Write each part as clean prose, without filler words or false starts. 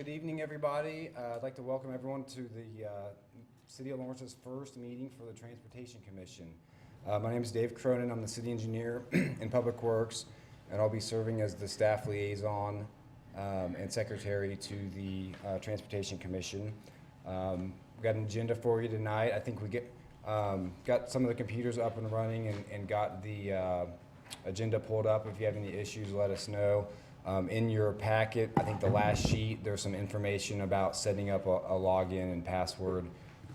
good evening, everybody. I'd like to welcome everyone to the City of Lawrence's first meeting for the Transportation Commission. My name is Dave Cronin. I'm the city engineer in Public Works, and I'll be serving as the staff liaison and secretary to the Transportation Commission. We've got an agenda for you tonight. I think we got some of the computers up and running and got the agenda pulled up. If you have any issues, let us know. In your packet, I think the last sheet, there's some information about setting up a login and password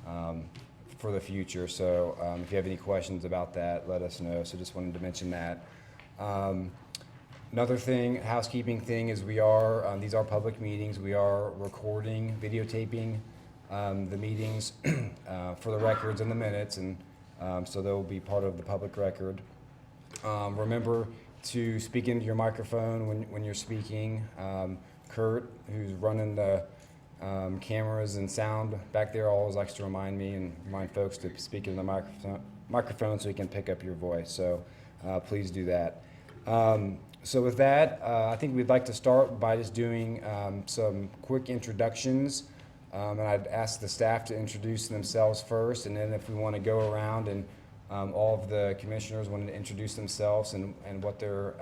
for the future. So if you have any questions about that, let us know. So just wanted to mention that. Another thing, housekeeping thing, is these are public meetings. We are recording, videotaping the meetings for the records and the minutes, and so they'll be part of the public record. Remember to speak into your microphone when you're speaking. Kurt, who's running the cameras and sound back there, always likes to remind me and remind folks to speak into the microphone so he can pick up your voice. So please do that. So with that, I think we'd like to start by just doing some quick introductions. And I'd ask the staff to introduce themselves first, and then if we want to go around and all of the commissioners wanted to introduce themselves and what their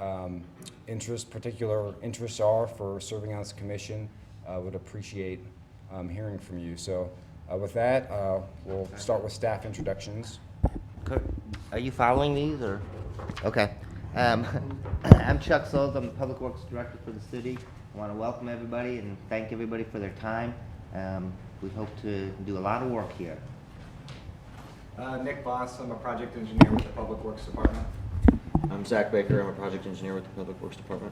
particular interests are for serving on this commission. Would appreciate hearing from you. So with that, we'll start with staff introductions. Kurt, are you following these or? Okay. I'm Chuck Souls. I'm the Public Works Director for the city. I want to welcome everybody and thank everybody for their time. We hope to do a lot of work here. Nick Voss, I'm a project engineer with the Public Works Department. I'm Zach Baker, I'm a project engineer with the Public Works Department.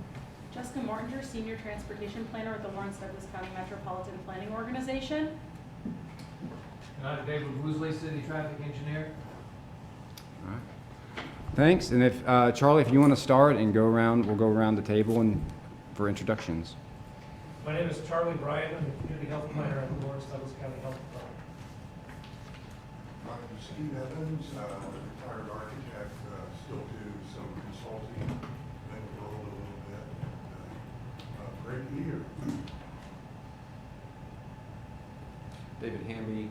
Jessica Mortinger, Senior Transportation Planner with the Lawrence Douglas County Metropolitan Planning Organization. And I'm David Woosley, City Traffic Engineer. All right. Thanks. And if Charlie, if you want to start and go around, we'll go around the table and for introductions. My name is Charlie Bryant. I'm the Community Health Planner at the Lawrence Douglas County Health Department. I'm Steve Evans, retired architect, still do some consulting, been in the world a little bit. Great year. David Hamby,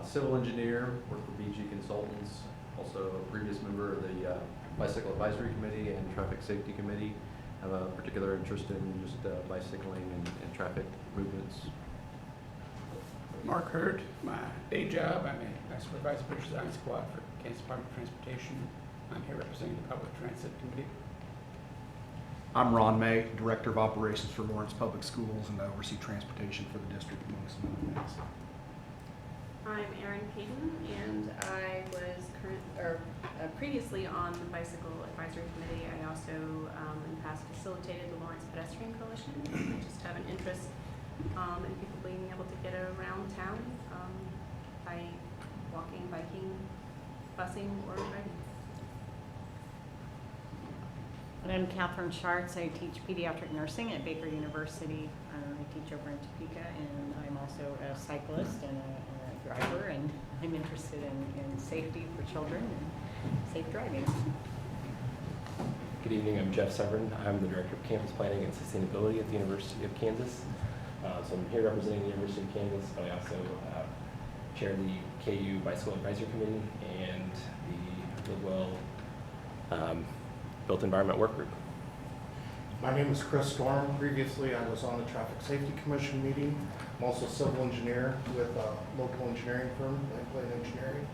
civil engineer, worked for BG Consultants, also a previous member of the Bicycle Advisory Committee and Traffic Safety Committee. Have a particular interest in just bicycling and traffic movements. Mark Hurt, my day job, I supervise the Bridge Design Squad for Kansas Department of Transportation. I'm here representing the Public Transit Committee. I'm Ron May, Director of Operations for Lawrence Public Schools, and I oversee transportation for the district, among some other things. I'm Erin Payton, and I was previously on the Bicycle Advisory Committee. I also, in the past, facilitated the Lawrence Pedestrian Coalition. I just have an interest in people being able to get around town by walking, biking, busing, or riding. And I'm Catherine Schartz. I teach pediatric nursing at Baker University. I teach over in Topeka, and I'm also a cyclist and a driver, and I'm interested in safety for children and safe driving. Good evening, I'm Jeff Severin. I'm the Director of Campus Planning and Sustainability at the University of Kansas. So I'm here representing the University of Kansas, but I also chair the KU Bicycle Advisory Committee and the Goodwill Built Environment Work Group. My name is Chris Storm. Previously, I was on the Traffic Safety Commission meeting. I'm also a civil engineer with a local engineering firm, Lane Engineering,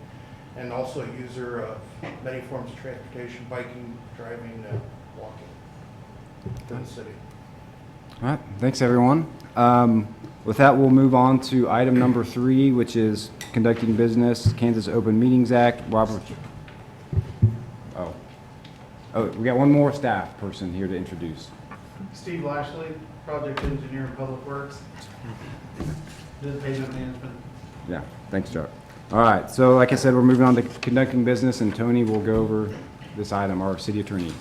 and also a user of many forms of transportation, biking, driving, and walking in the city. All right. Thanks, everyone. With that, we'll move on to item number 3, which is conducting business, Kansas Open Meetings Act. Robert. Oh, we got one more staff person here to introduce. Steve Lashley, project engineer in Public Works. Does pavement management. Yeah, thanks, Chuck. All right, so like I said, we're moving on to conducting business, and Tony will go over this item, our city attorney.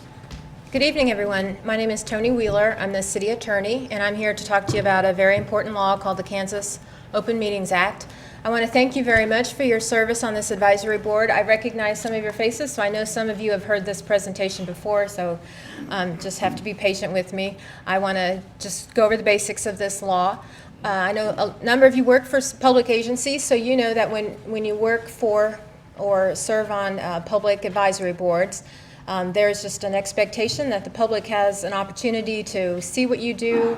Good evening, everyone. My name is Tony Wheeler. I'm the city attorney, and I'm here to talk to you about a very important law called the Kansas Open Meetings Act. I want to thank you very much for your service on this advisory board. I recognize some of your faces, so I know some of you have heard this presentation before, so just have to be patient with me. I want to just go over the basics of this law. I know a number of you work for public agencies, so you know that when you work for or serve on public advisory boards, there's just an expectation that the public has an opportunity to see what you do,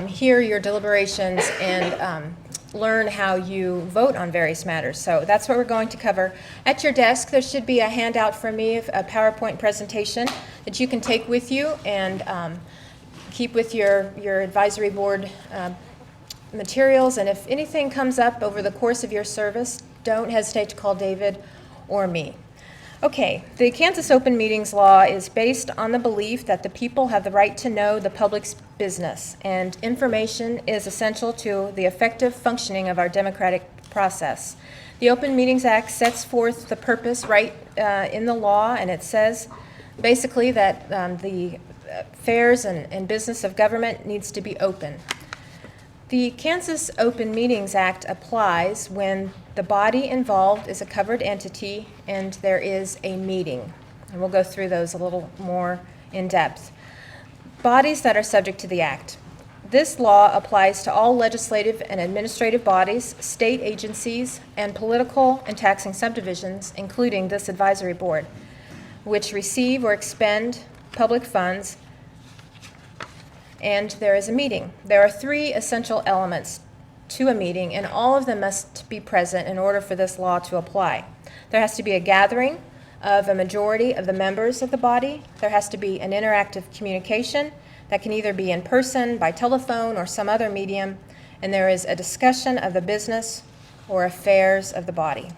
hear your deliberations, and learn how you vote on various matters. So that's what we're going to cover. At your desk, there should be a handout from me, a PowerPoint presentation that you can take with you and keep with your advisory board materials. And if anything comes up over the course of your service, don't hesitate to call David or me. Okay, the Kansas Open Meetings Law is based on the belief that the people have the right to know the public's business, and information is essential to the effective functioning of our democratic process. The Open Meetings Act sets forth the purpose right in the law, and it says basically that the affairs and business of government needs to be open. The Kansas Open Meetings Act applies when the body involved is a covered entity and there is a meeting. And we'll go through those a little more in depth. Bodies that are subject to the Act. This law applies to all legislative and administrative bodies, state agencies, and political and taxing subdivisions, including this advisory board, which receive or expend public funds, and there is a meeting. There are 3 essential elements to a meeting, and all of them must be present in order for this law to apply. There has to be a gathering of a majority of the members of the body. There has to be an interactive communication that can either be in person, by telephone, or some other medium, and there is a discussion of the business or affairs of the body.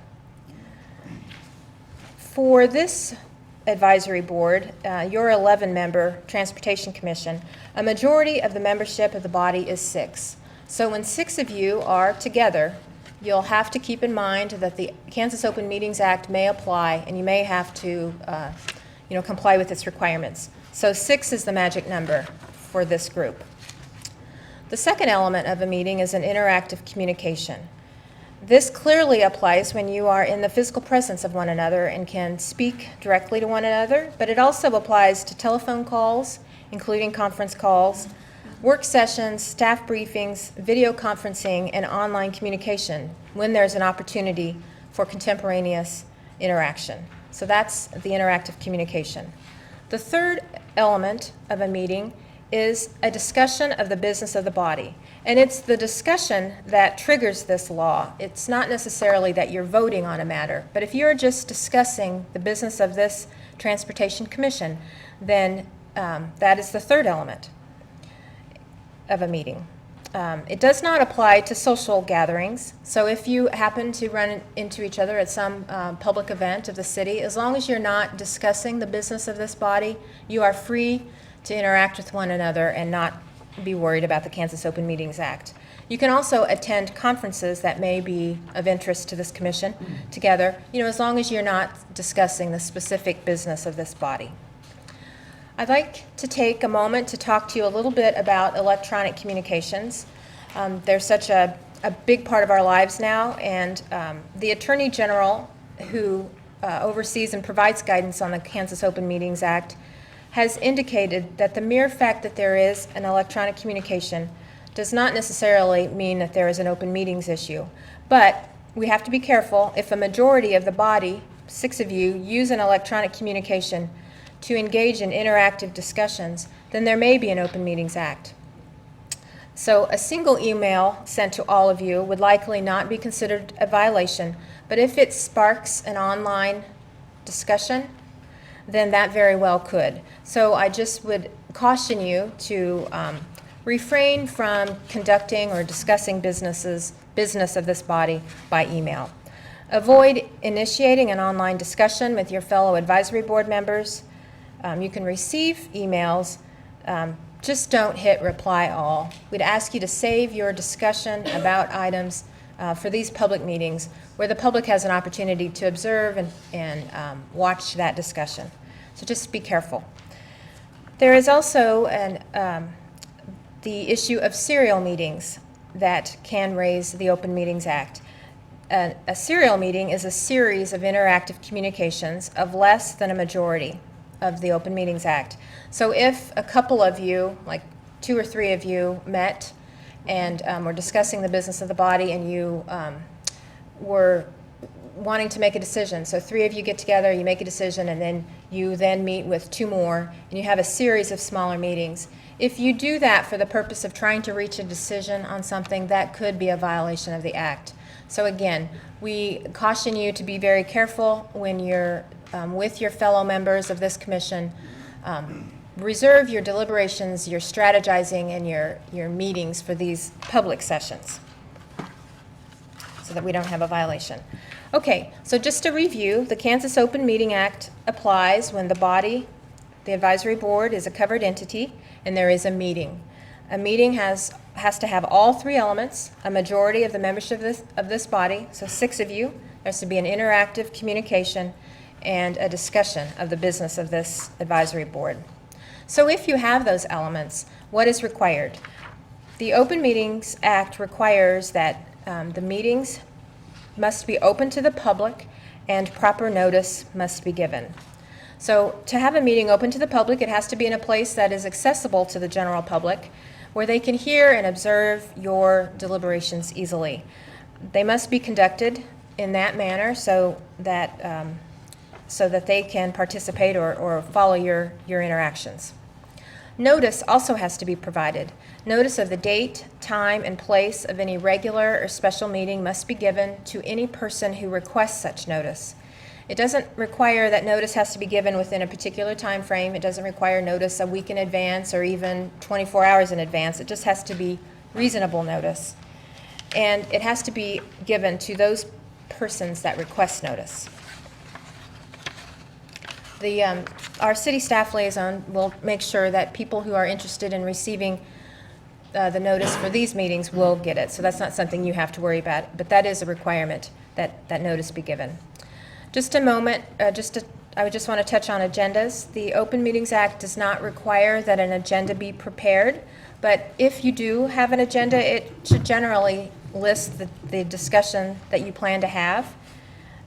For this advisory board, your 11-member Transportation Commission, a majority of the membership of the body is 6. So when 6 of you are together, you'll have to keep in mind that the Kansas Open Meetings Act may apply, and you may have to comply with its requirements. So 6 is the magic number for this group. The second element of a meeting is an interactive communication. This clearly applies when you are in the physical presence of one another and can speak directly to one another, but it also applies to telephone calls, including conference calls, work sessions, staff briefings, video conferencing, and online communication when there's an opportunity for contemporaneous interaction. So that's the interactive communication. The third element of a meeting is a discussion of the business of the body. And it's the discussion that triggers this law. It's not necessarily that you're voting on a matter, but if you're just discussing the business of this Transportation Commission, then that is the third element of a meeting. It does not apply to social gatherings. So if you happen to run into each other at some public event of the city, as long as you're not discussing the business of this body, you are free to interact with one another and not be worried about the Kansas Open Meetings Act. You can also attend conferences that may be of interest to this commission together, as long as you're not discussing the specific business of this body. I'd like to take a moment to talk to you a little bit about electronic communications. They're such a big part of our lives now, and the Attorney General, who oversees and provides guidance on the Kansas Open Meetings Act, has indicated that the mere fact that there is an electronic communication does not necessarily mean that there is an open meetings issue. But we have to be careful. If a majority of the body, 6 of you, use an electronic communication to engage in interactive discussions, then there may be an Open Meetings Act. So a single email sent to all of you would likely not be considered a violation, but if it sparks an online discussion, then that very well could. So I just would caution you to refrain from conducting or discussing business of this body by email. Avoid initiating an online discussion with your fellow advisory board members. You can receive emails, just don't hit reply all. We'd ask you to save your discussion about items for these public meetings where the public has an opportunity to observe and watch that discussion. So just be careful. There is also the issue of serial meetings that can raise the Open Meetings Act. A serial meeting is a series of interactive communications of less than a majority of the Open Meetings Act. So if a couple of you, like 2 or 3 of you, met and we're discussing the business of the body, and you were wanting to make a decision. So 3 of you get together, you make a decision, and then you then meet with 2 more, and you have a series of smaller meetings. If you do that for the purpose of trying to reach a decision on something, that could be a violation of the act. So again, we caution you to be very careful when you're with your fellow members of this commission. Reserve your deliberations, your strategizing, and your meetings for these public sessions so that we don't have a violation. Okay, so just to review, the Kansas Open Meeting Act applies when the body, the advisory board, is a covered entity and there is a meeting. A meeting has to have all 3 elements: a majority of the membership of this body, so 6 of you. There has to be an interactive communication and a discussion of the business of this advisory board. So if you have those elements, what is required? The Open Meetings Act requires that the meetings must be open to the public and proper notice must be given. So to have a meeting open to the public, it has to be in a place that is accessible to the general public, where they can hear and observe your deliberations easily. They must be conducted in that manner so that they can participate or follow your interactions. Notice also has to be provided. Notice of the date, time, and place of any regular or special meeting must be given to any person who requests such notice. It doesn't require that notice has to be given within a particular time frame. It doesn't require notice a week in advance or even 24 hours in advance. It just has to be reasonable notice. And it has to be given to those persons that request notice. Our city staff liaison will make sure that people who are interested in receiving the notice for these meetings will get it. So that's not something you have to worry about, but that is a requirement that notice be given. Just a moment, I would just want to touch on agendas. The Open Meetings Act does not require that an agenda be prepared, but if you do have an agenda, it should generally list the discussion that you plan to have.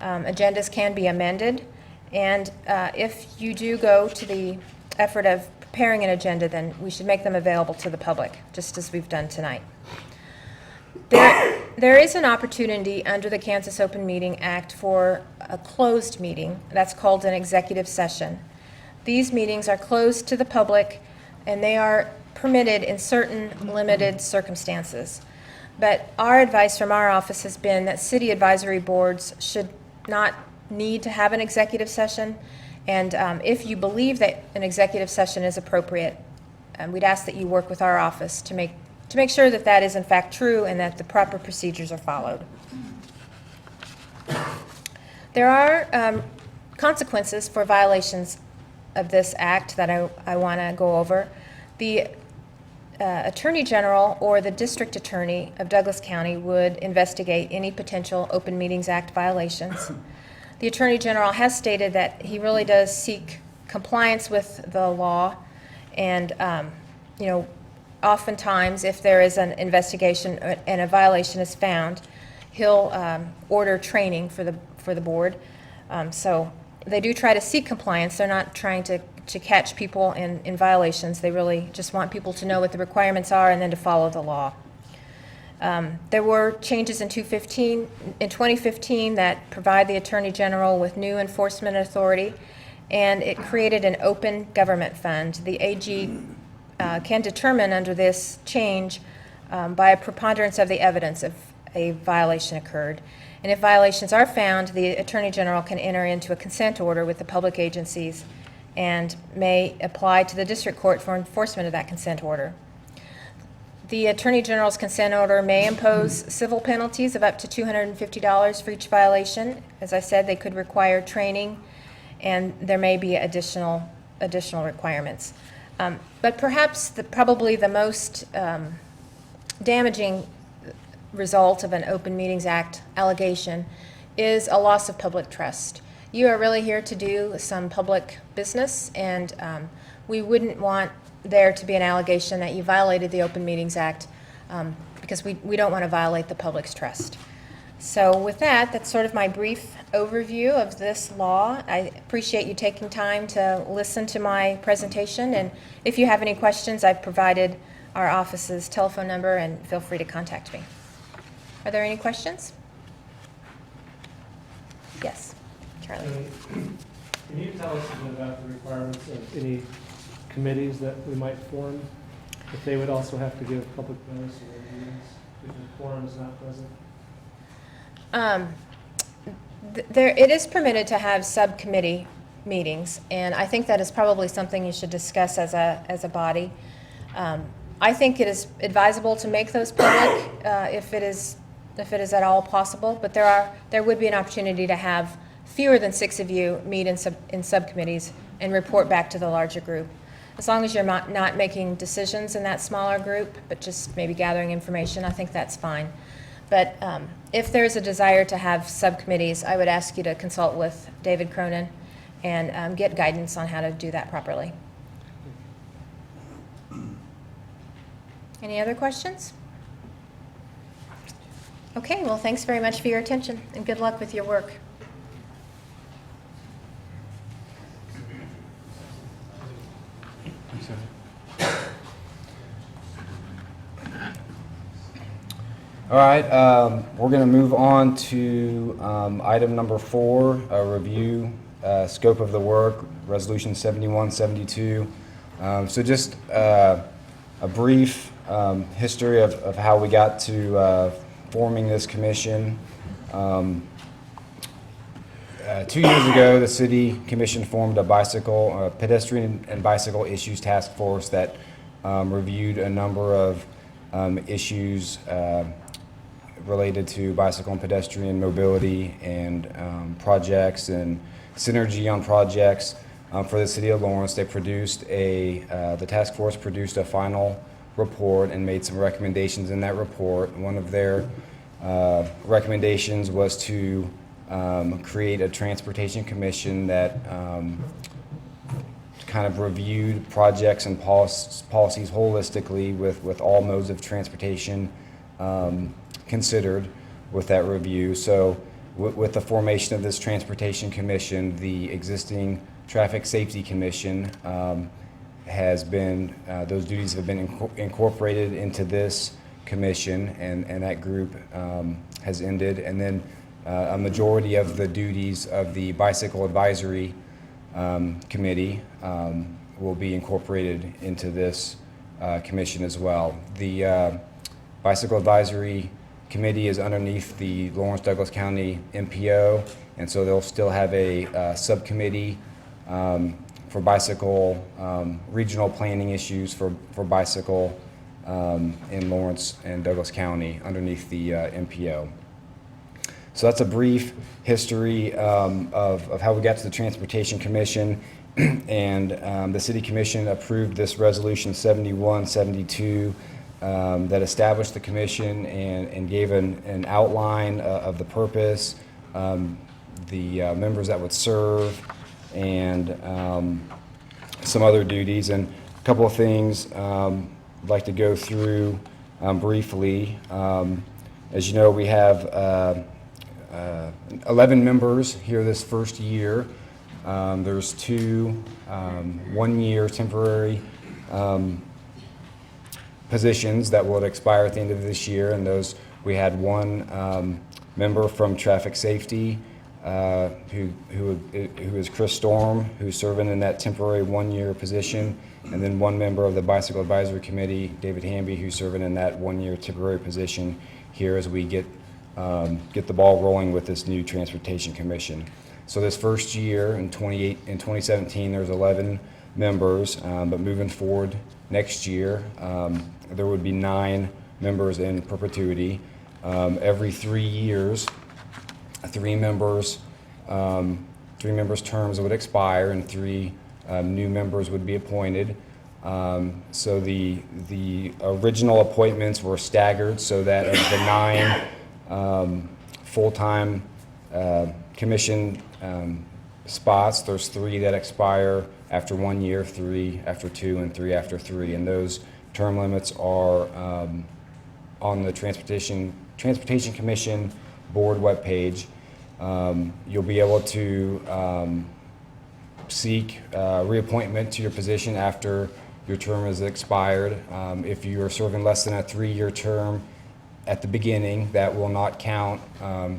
Agendas can be amended. And if you do go to the effort of preparing an agenda, then we should make them available to the public, just as we've done tonight. There is an opportunity under the Kansas Open Meeting Act for a closed meeting. That's called an executive session. These meetings are closed to the public, and they are permitted in certain limited circumstances. But our advice from our office has been that city advisory boards should not need to have an executive session, and if you believe that an executive session is appropriate, we'd ask that you work with our office to make sure that that is in fact true and that the proper procedures are followed. There are consequences for violations of this act that I want to go over. The Attorney General or the District Attorney of Douglas County would investigate any potential Open Meetings Act violations. The Attorney General has stated that he really does seek compliance with the law, and oftentimes if there is an investigation and a violation is found, he'll order training for the board. So they do try to seek compliance. They're not trying to catch people in violations. They really just want people to know what the requirements are and then to follow the law. There were changes in 2015 that provide the Attorney General with new enforcement authority, and it created an open government fund. The AG can determine under this change by a preponderance of the evidence if a violation occurred. And if violations are found, the Attorney General can enter into a consent order with the public agencies and may apply to the district court for enforcement of that consent order. The Attorney General's consent order may impose civil penalties of up to $250 for each violation. As I said, they could require training, and there may be additional requirements. But perhaps probably the most damaging result of an Open Meetings Act allegation is a loss of public trust. You are really here to do some public business, and we wouldn't want there to be an allegation that you violated the Open Meetings Act because we don't want to violate the public's trust. So with that, that's sort of my brief overview of this law. I appreciate you taking time to listen to my presentation, and if you have any questions, I've provided our office's telephone number, and feel free to contact me. Are there any questions? Yes, Charlie. Can you tell us a bit about the requirements of any committees that we might form? If they would also have to give public notice of their meetings if the quorum is not present? It is permitted to have subcommittee meetings, and I think that is probably something you should discuss as a body. I think it is advisable to make those public if it is at all possible, but there would be an opportunity to have fewer than 6 of you meet in subcommittees and report back to the larger group. As long as you're not making decisions in that smaller group, but just maybe gathering information, I think that's fine. But if there's a desire to have subcommittees, I would ask you to consult with David Cronin and get guidance on how to do that properly. Any other questions? Okay, well, thanks very much for your attention, and good luck with your work. All right, we're going to move on to item number 4, a review scope of the work, Resolution 7172. So just a brief history of how we got to forming this commission. 2 years ago, the City Commission formed a pedestrian and bicycle issues task force that reviewed a number of issues related to bicycle and pedestrian mobility and projects and synergy on projects for the City of Lawrence. They produced the task force produced a final report and made some recommendations in that report. One of their recommendations was to create a transportation commission that kind of reviewed projects and policies holistically with all modes of transportation considered with that review. So with the formation of this transportation commission, the existing Traffic Safety Commission has been, those duties have been incorporated into this commission, and that group has ended. And then a majority of the duties of the Bicycle Advisory Committee will be incorporated into this commission as well. The Bicycle Advisory Committee is underneath the Lawrence Douglas County MPO, and so they'll still have a subcommittee for bicycle, regional planning issues for bicycle in Lawrence and Douglas County underneath the MPO. So that's a brief history of how we got to the Transportation Commission, and the City Commission approved this Resolution 7172 that established the commission and gave an outline of the purpose, the members that would serve, and some other duties. And a couple of things I'd like to go through briefly. As you know, we have 11 members here this first year. There's 2 one-year temporary positions that will expire at the end of this year, and those we had 1 member from Traffic Safety who is Chris Storm, who's serving in that temporary 1-year position, and then 1 member of the Bicycle Advisory Committee, David Hamby, who's serving in that 1-year temporary position here as we get the ball rolling with this new Transportation Commission. So this first year in 2017, there's 11 members, but moving forward next year, there would be 9 members in perpetuity. Every 3 years, 3 members' terms would expire, and 3 new members would be appointed. So the original appointments were staggered so that of the 9 full-time commission spots, there's 3 that expire after 1 year, 3 after 2, and 3 after 3. And those term limits are on the Transportation Commission board webpage. You'll be able to seek reappointment to your position after your term is expired. If you are serving less than a 3-year term at the beginning, that will not count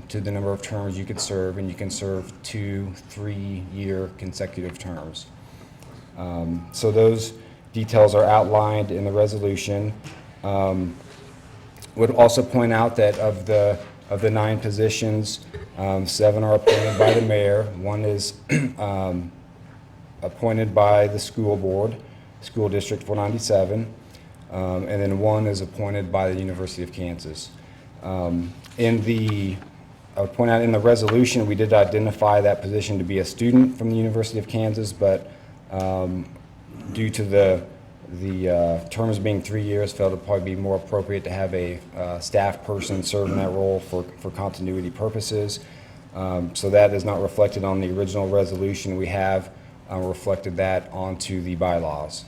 to the number of terms you could serve, and you can serve 2 3-year consecutive terms. So those details are outlined in the resolution. Would also point out that of the 9 positions, 7 are appointed by the mayor. 1 is appointed by the school board, School District 497, and then 1 is appointed by the University of Kansas. I would point out in the resolution, we did identify that position to be a student from the University of Kansas, but due to the terms being 3 years, felt it'd probably be more appropriate to have a staff person serve in that role for continuity purposes. So that is not reflected on the original resolution. We have reflected that onto the bylaws.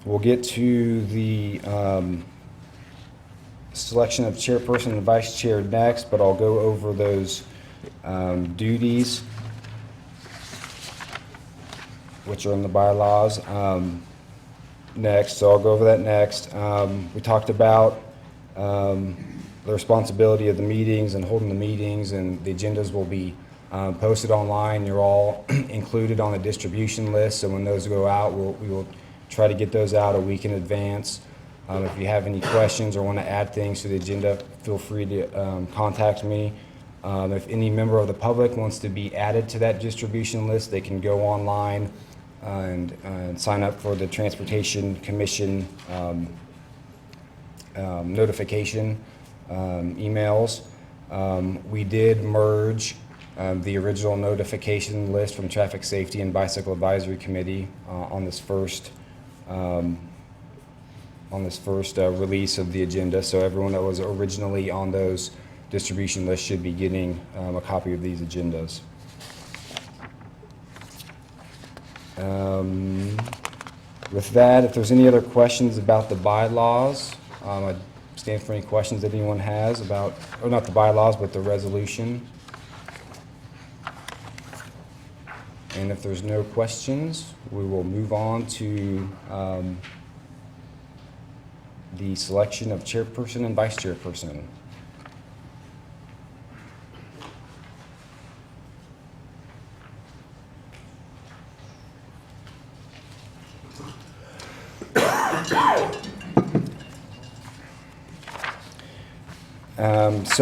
We'll get to the selection of chairperson and vice chair next, but I'll go over those duties which are in the bylaws next. So I'll go over that next. We talked about the responsibility of the meetings and holding the meetings, and the agendas will be posted online. You're all included on the distribution list, so when those go out, we will try to get those out a week in advance. If you have any questions or want to add things to the agenda, feel free to contact me. If any member of the public wants to be added to that distribution list, they can go online and sign up for the Transportation Commission notification emails. We did merge the original notification list from Traffic Safety and Bicycle Advisory Committee on this first release of the agenda. So everyone that was originally on those distribution lists should be getting a copy of these agendas. With that, if there's any other questions about the bylaws, I stand for any questions that anyone has about, or not the bylaws, but the resolution. And if there's no questions, we will move on to the selection of chairperson and vice chairperson.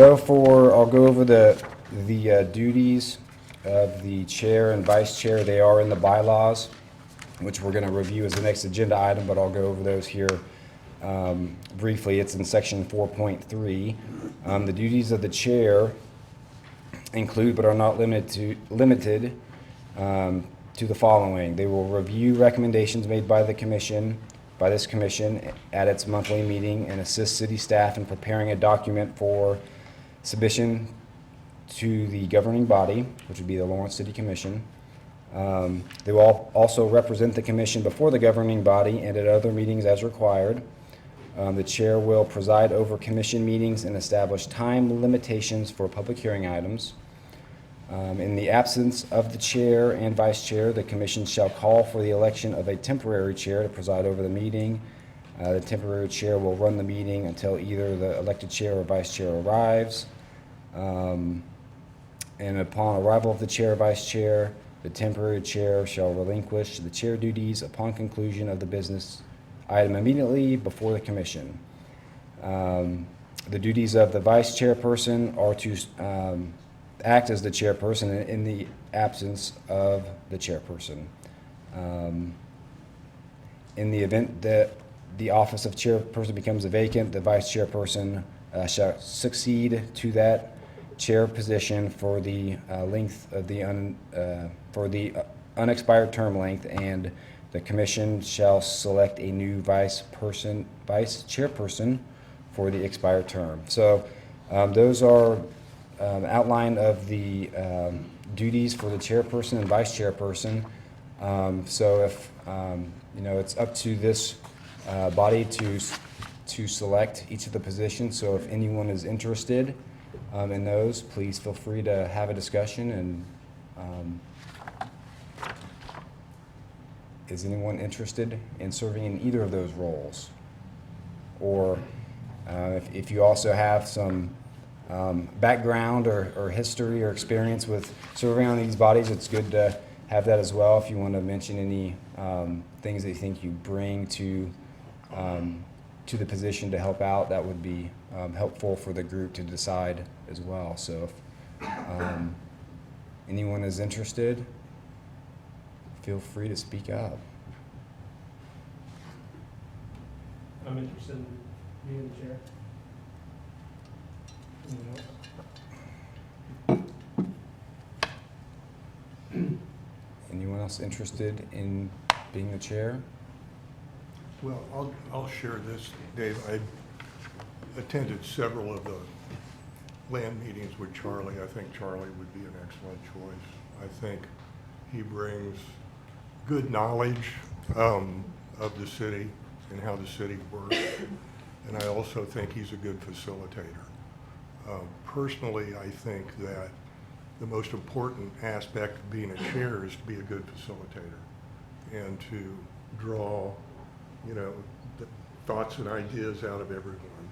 I'll go over the duties of the chair and vice chair. They are in the bylaws, which we're going to review as the next agenda item, but I'll go over those here briefly. It's in section 4.3. The duties of the chair include, but are not limited to the following. They will review recommendations made by this commission at its monthly meeting and assist city staff in preparing a document for submission to the governing body, which would be the Lawrence City Commission. They will also represent the commission before the governing body and at other meetings as required. The chair will preside over commission meetings and establish time limitations for public hearing items. In the absence of the chair and vice chair, the commission shall call for the election of a temporary chair to preside over the meeting. The temporary chair will run the meeting until either the elected chair or vice chair arrives. And upon arrival of the chair or vice chair, the temporary chair shall relinquish the chair duties upon conclusion of the business item immediately before the commission. The duties of the vice chairperson are to act as the chairperson in the absence of the chairperson. In the event that the office of chairperson becomes vacant, the vice chairperson shall succeed to that chair position for the length of the unexpired term length, and the commission shall select a new vice chairperson for the expired term. So those are outline of the duties for the chairperson and vice chairperson. So if it's up to this body to select each of the positions. So if anyone is interested in those, please feel free to have a discussion and Is anyone interested in serving in either of those roles? Or if you also have some background or history or experience with serving on these bodies, it's good to have that as well. If you want to mention any things that you think you bring to the position to help out, that would be helpful for the group to decide as well. So if anyone is interested, feel free to speak up. I'm interested in being the chair. Anyone else? Anyone else interested in being the chair? Well, I'll share this, Dave. I attended several of the land meetings with Charlie. I think Charlie would be an excellent choice. I think he brings good knowledge of the city and how the city works. And I also think he's a good facilitator. Personally, I think that the most important aspect of being a chair is to be a good facilitator and to draw, the thoughts and ideas out of everyone.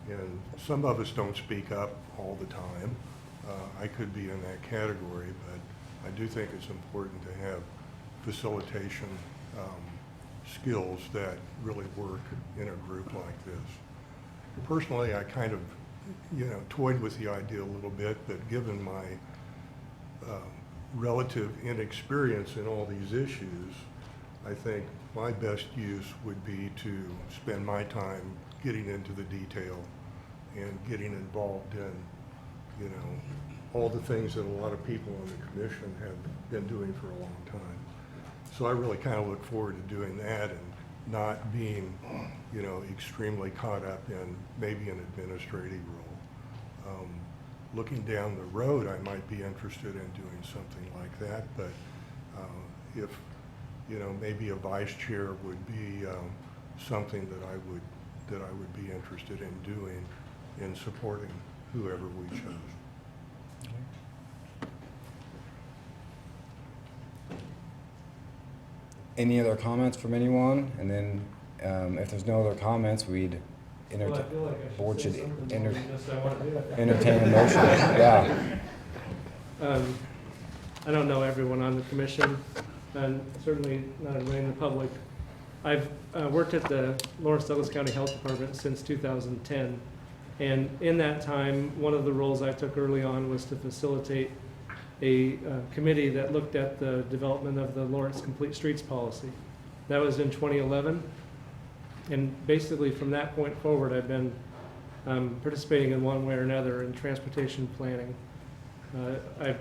And some of us don't speak up all the time. I could be in that category, but I do think it's important to have facilitation skills that really work in a group like this. Personally, I kind of, toyed with the idea a little bit, but given my relative inexperience in all these issues, I think my best use would be to spend my time getting into the detail and getting involved in, all the things that a lot of people on the commission have been doing for a long time. So I really kind of look forward to doing that and not being, extremely caught up in maybe an administrative role. Looking down the road, I might be interested in doing something like that, but if, maybe a vice chair would be something that I would be interested in doing in supporting whoever we chose. Any other comments from anyone? And then if there's no other comments, we'd Well, I feel like I board should should say something more than just I want to do it. entertain a motion. Yeah. I don't know everyone on the commission, and certainly not everybody in the public. I've worked at the Lawrence Douglas County Health Department since 2010, and in that time, one of the roles I took early on was to facilitate a committee that looked at the development of the Lawrence Complete Streets policy. That was in 2011, and basically from that point forward, I've been participating in one way or another in transportation planning. I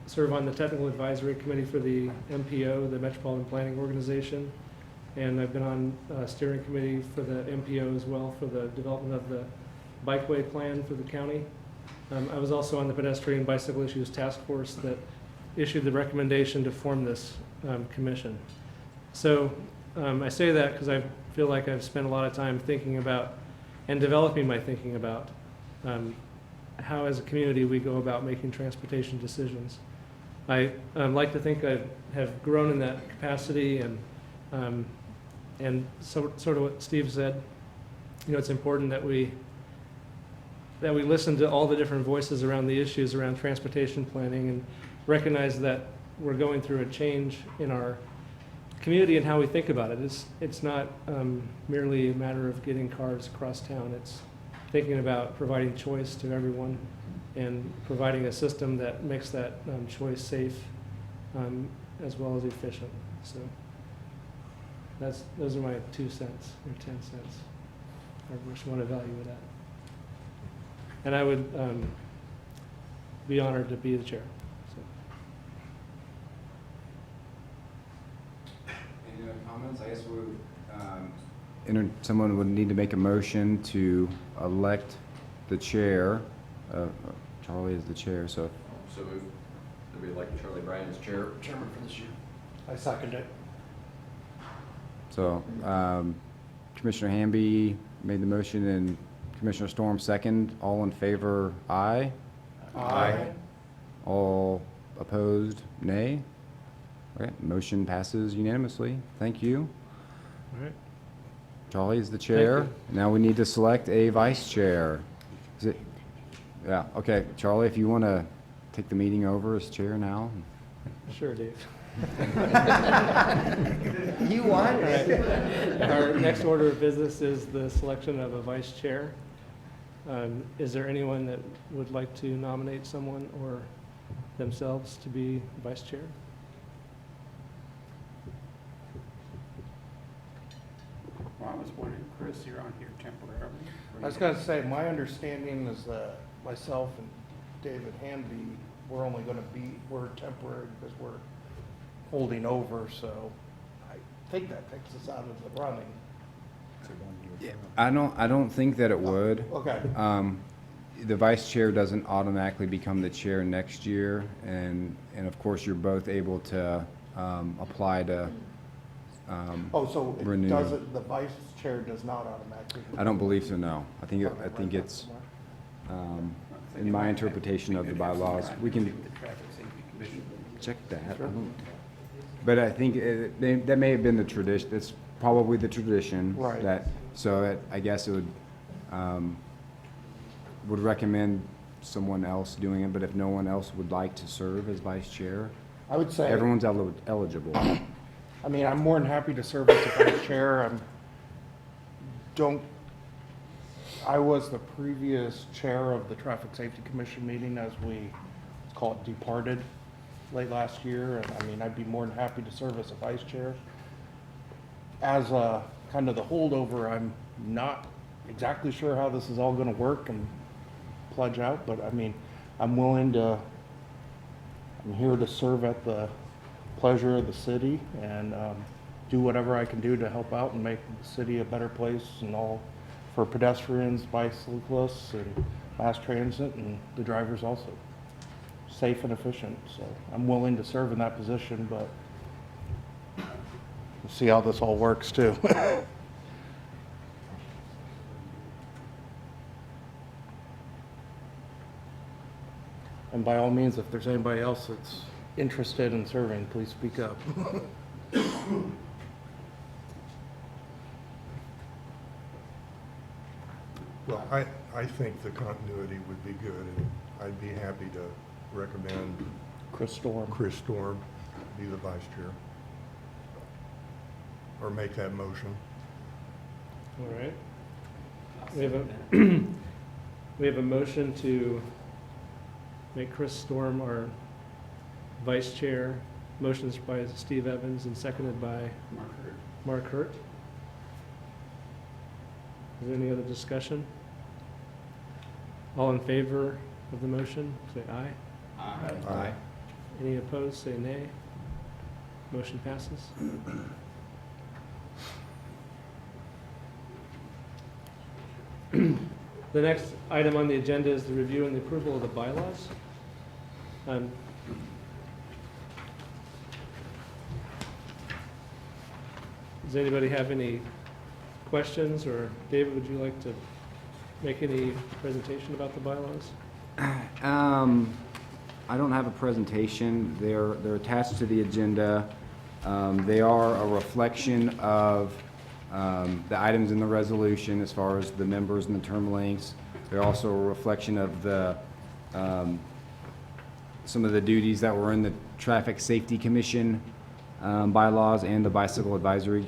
serve on the Technical Advisory Committee for the MPO, the Metropolitan Planning Organization, and I've been on steering committee for the MPO as well for the development of the bikeway plan for the county. I was also on the Pedestrian Bicycle Issues Task Force that issued the recommendation to form this commission. So I say that because I feel like I've spent a lot of time thinking about and developing my thinking about how as a community we go about making transportation decisions. I like to think I have grown in that capacity, and sort of what Steve said, it's important that we listen to all the different voices around the issues around transportation planning and recognize that we're going through a change in our community and how we think about it. It's not merely a matter of getting cars across town. It's thinking about providing choice to everyone and providing a system that makes that choice safe as well as efficient. So those are my 2 cents or 10 cents, or which one to value it at. And I would be honored to be the chair. So. Any other comments? I guess someone would need to make a motion to elect the chair. Charlie is the chair, so. So moved. That we elect Charlie Bryan as chairman for this year. I second it. So Commissioner Hamby made the motion and Commissioner Storm second. All in favor, aye. Aye. All opposed, nay. Okay, motion passes unanimously. Thank you. All right. Charlie is the chair. Now we need to select a vice chair. Is it? Yeah, okay. Charlie, if you want to take the meeting over as chair now. Sure, Dave. You won. All right. Our next order of business is the selection of a vice chair. Is there anyone that would like to nominate someone or themselves to be vice chair? Well, I was wondering, Chris, you're on here temporarily. I was gonna say, my understanding is that myself and David Hamby, we're temporary because we're holding over, so I think that takes us out of the running. I don't think that it would. Okay. The vice chair doesn't automatically become the chair next year, and of course, you're both able to apply to So it renew. doesn't, the vice chair does not automatically? I don't believe so, no. I think it's, in my interpretation of the bylaws, we can check that. I don't- But I think that may have been the tradition, it's probably the tradition. Right. I guess it would recommend someone else doing it, but if no one else would like to serve as vice chair, I would say. everyone's eligible. I mean, I'm more than happy to serve as the vice chair. I was the previous chair of the Traffic Safety Commission meeting as we, let's call it, departed late last year. And I mean, I'd be more than happy to serve as a vice chair. As a kind of the holdover, I'm not exactly sure how this is all gonna work and pledge out, but I mean, I'm here to serve at the pleasure of the city and do whatever I can do to help out and make the city a better place and all for pedestrians, bicyclists, and mass transit, and the drivers also. Safe and efficient, so I'm willing to serve in that position, but we'll see how this all works too. And by all means, if there's anybody else that's interested in serving, please speak up. Well, I think the continuity would be good, and I'd be happy to recommend Chris Storm. Chris Storm be the vice chair. Or make that motion. All right. We have a motion to make Chris Storm our vice chair. Motions by Steve Evans and seconded by Mark Hurt. Is there any other discussion? All in favor of the motion, say aye. Aye. Any opposed, say nay. Motion passes. The next item on the agenda is the review and the approval of the bylaws. Does anybody have any questions, or David, would you like to make any presentation about the bylaws? I don't have a presentation. They're attached to the agenda. They are a reflection of the items in the resolution as far as the members and the term lengths. They're also a reflection of the some of the duties that were in the Traffic Safety Commission bylaws and the Bicycle Advisory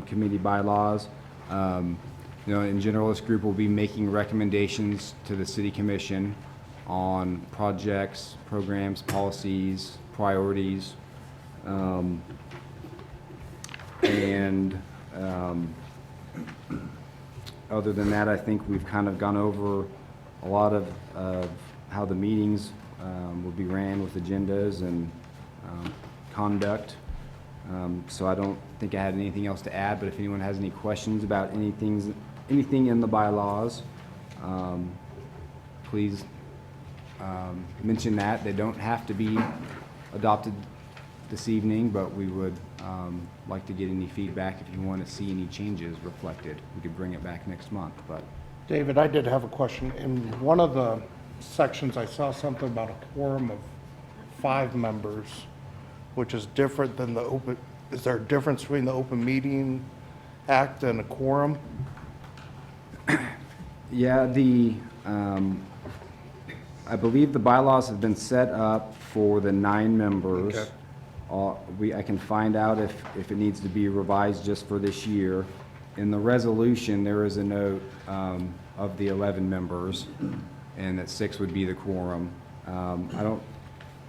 Committee bylaws. In general, this group will be making recommendations to the City Commission on projects, programs, policies, priorities, other than that, I think we've kind of gone over a lot of how the meetings will be ran with agendas and conduct. So I don't think I had anything else to add, but if anyone has any questions about anything in the bylaws, please mention that. They don't have to be adopted this evening, but we would like to get any feedback if you want to see any changes reflected. We could bring it back next month, but. David, I did have a question. In one of the sections, I saw something about a quorum of 5 members. which is different than the open, is there a difference between the Open Meeting Act and a quorum? Yeah, I believe the bylaws have been set up for the 9 members. Okay. I can find out if it needs to be revised just for this year. In the resolution, there is a note of the 11 members, and that 6 would be the quorum. I don't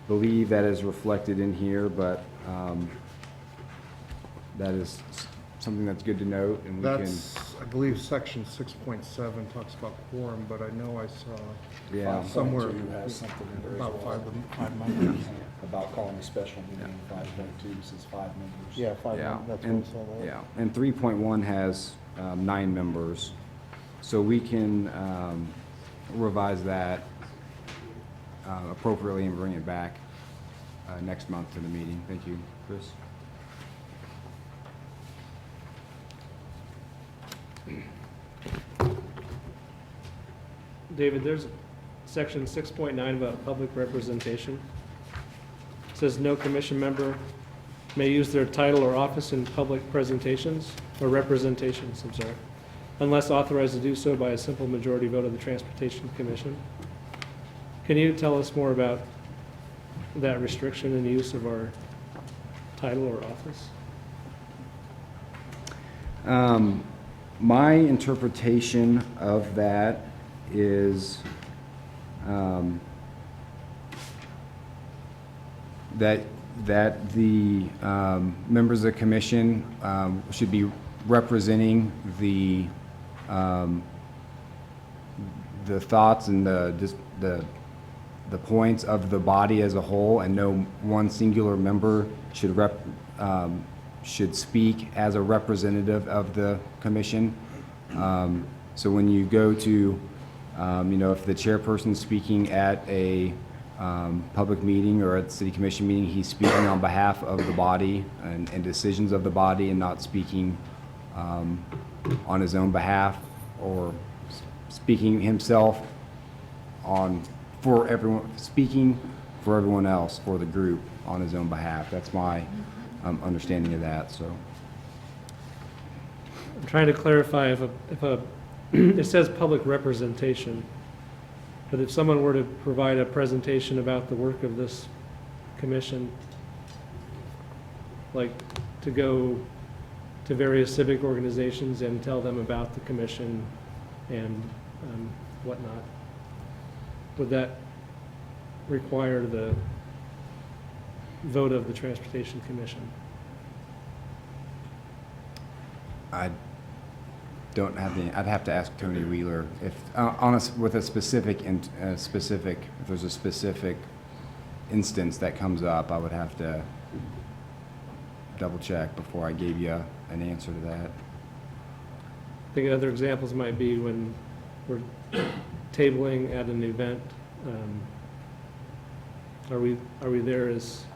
believe that is reflected in here, but that is something that's good to note, and we can. That's, I believe, section 6.7 talks about quorum, but I know I saw Yeah. somewhere 5.2 has something in there as about well. 5 members. About calling a special meeting, 5.2 says 5 members. Yeah, 5 Yeah, members, that's what and, I saw that. yeah, and 3.1 has 9 members, so we can revise that appropriately and bring it back next month to the meeting. Thank you, Chris. David, there's section 6.9 about public representation. It says no commission member may use their title or office in public presentations or representations, I'm sorry, unless authorized to do so by a simple majority vote of the Transportation Commission. Can you tell us more about that restriction in use of our title or office? My interpretation of that is that the members of the commission should be representing the thoughts and the points of the body as a whole, and no one singular member should speak as a representative of the commission. So when you go to, if the chairperson's speaking at a public meeting or at the city commission meeting, he's speaking on behalf of the body and decisions of the body, and not speaking on his own behalf, or speaking himself for everyone else, for the group on his own behalf. That's my understanding of that. So I'm trying to clarify if it says public representation, but if someone were to provide a presentation about the work of this commission, like to go to various civic organizations and tell them about the commission and whatnot, would that require the vote of the Transportation Commission? I don't have I'd have to ask Tony Wheeler if, with a specific, if there's a specific instance that comes up, I would have to double check before I gave you an answer to that. I think other examples might be when we're tabling at an event. Are we there as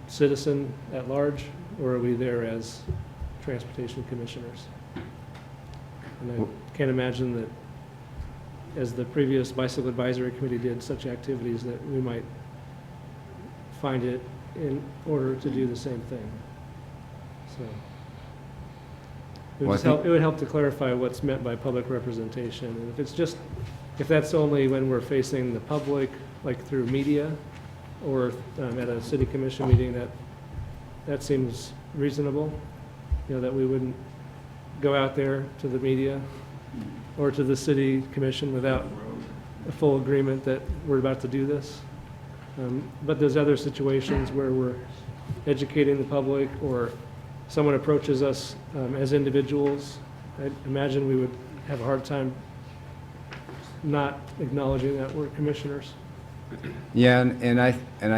citizen at large, or are we there as transportation commissioners? And I can't imagine that, as the previous Bicycle Advisory Committee did such activities, that we might find it in order to do the same thing. So it would help to clarify what's meant by public representation. And if that's only when we're facing the public, like through media, or at a city commission meeting, that seems reasonable. That we wouldn't go out there to the media or to the city commission without a full agreement that we're about to do this. But there's other situations where we're educating the public, or someone approaches us as individuals. I imagine we would have a hard time not acknowledging that we're commissioners. Yeah, and I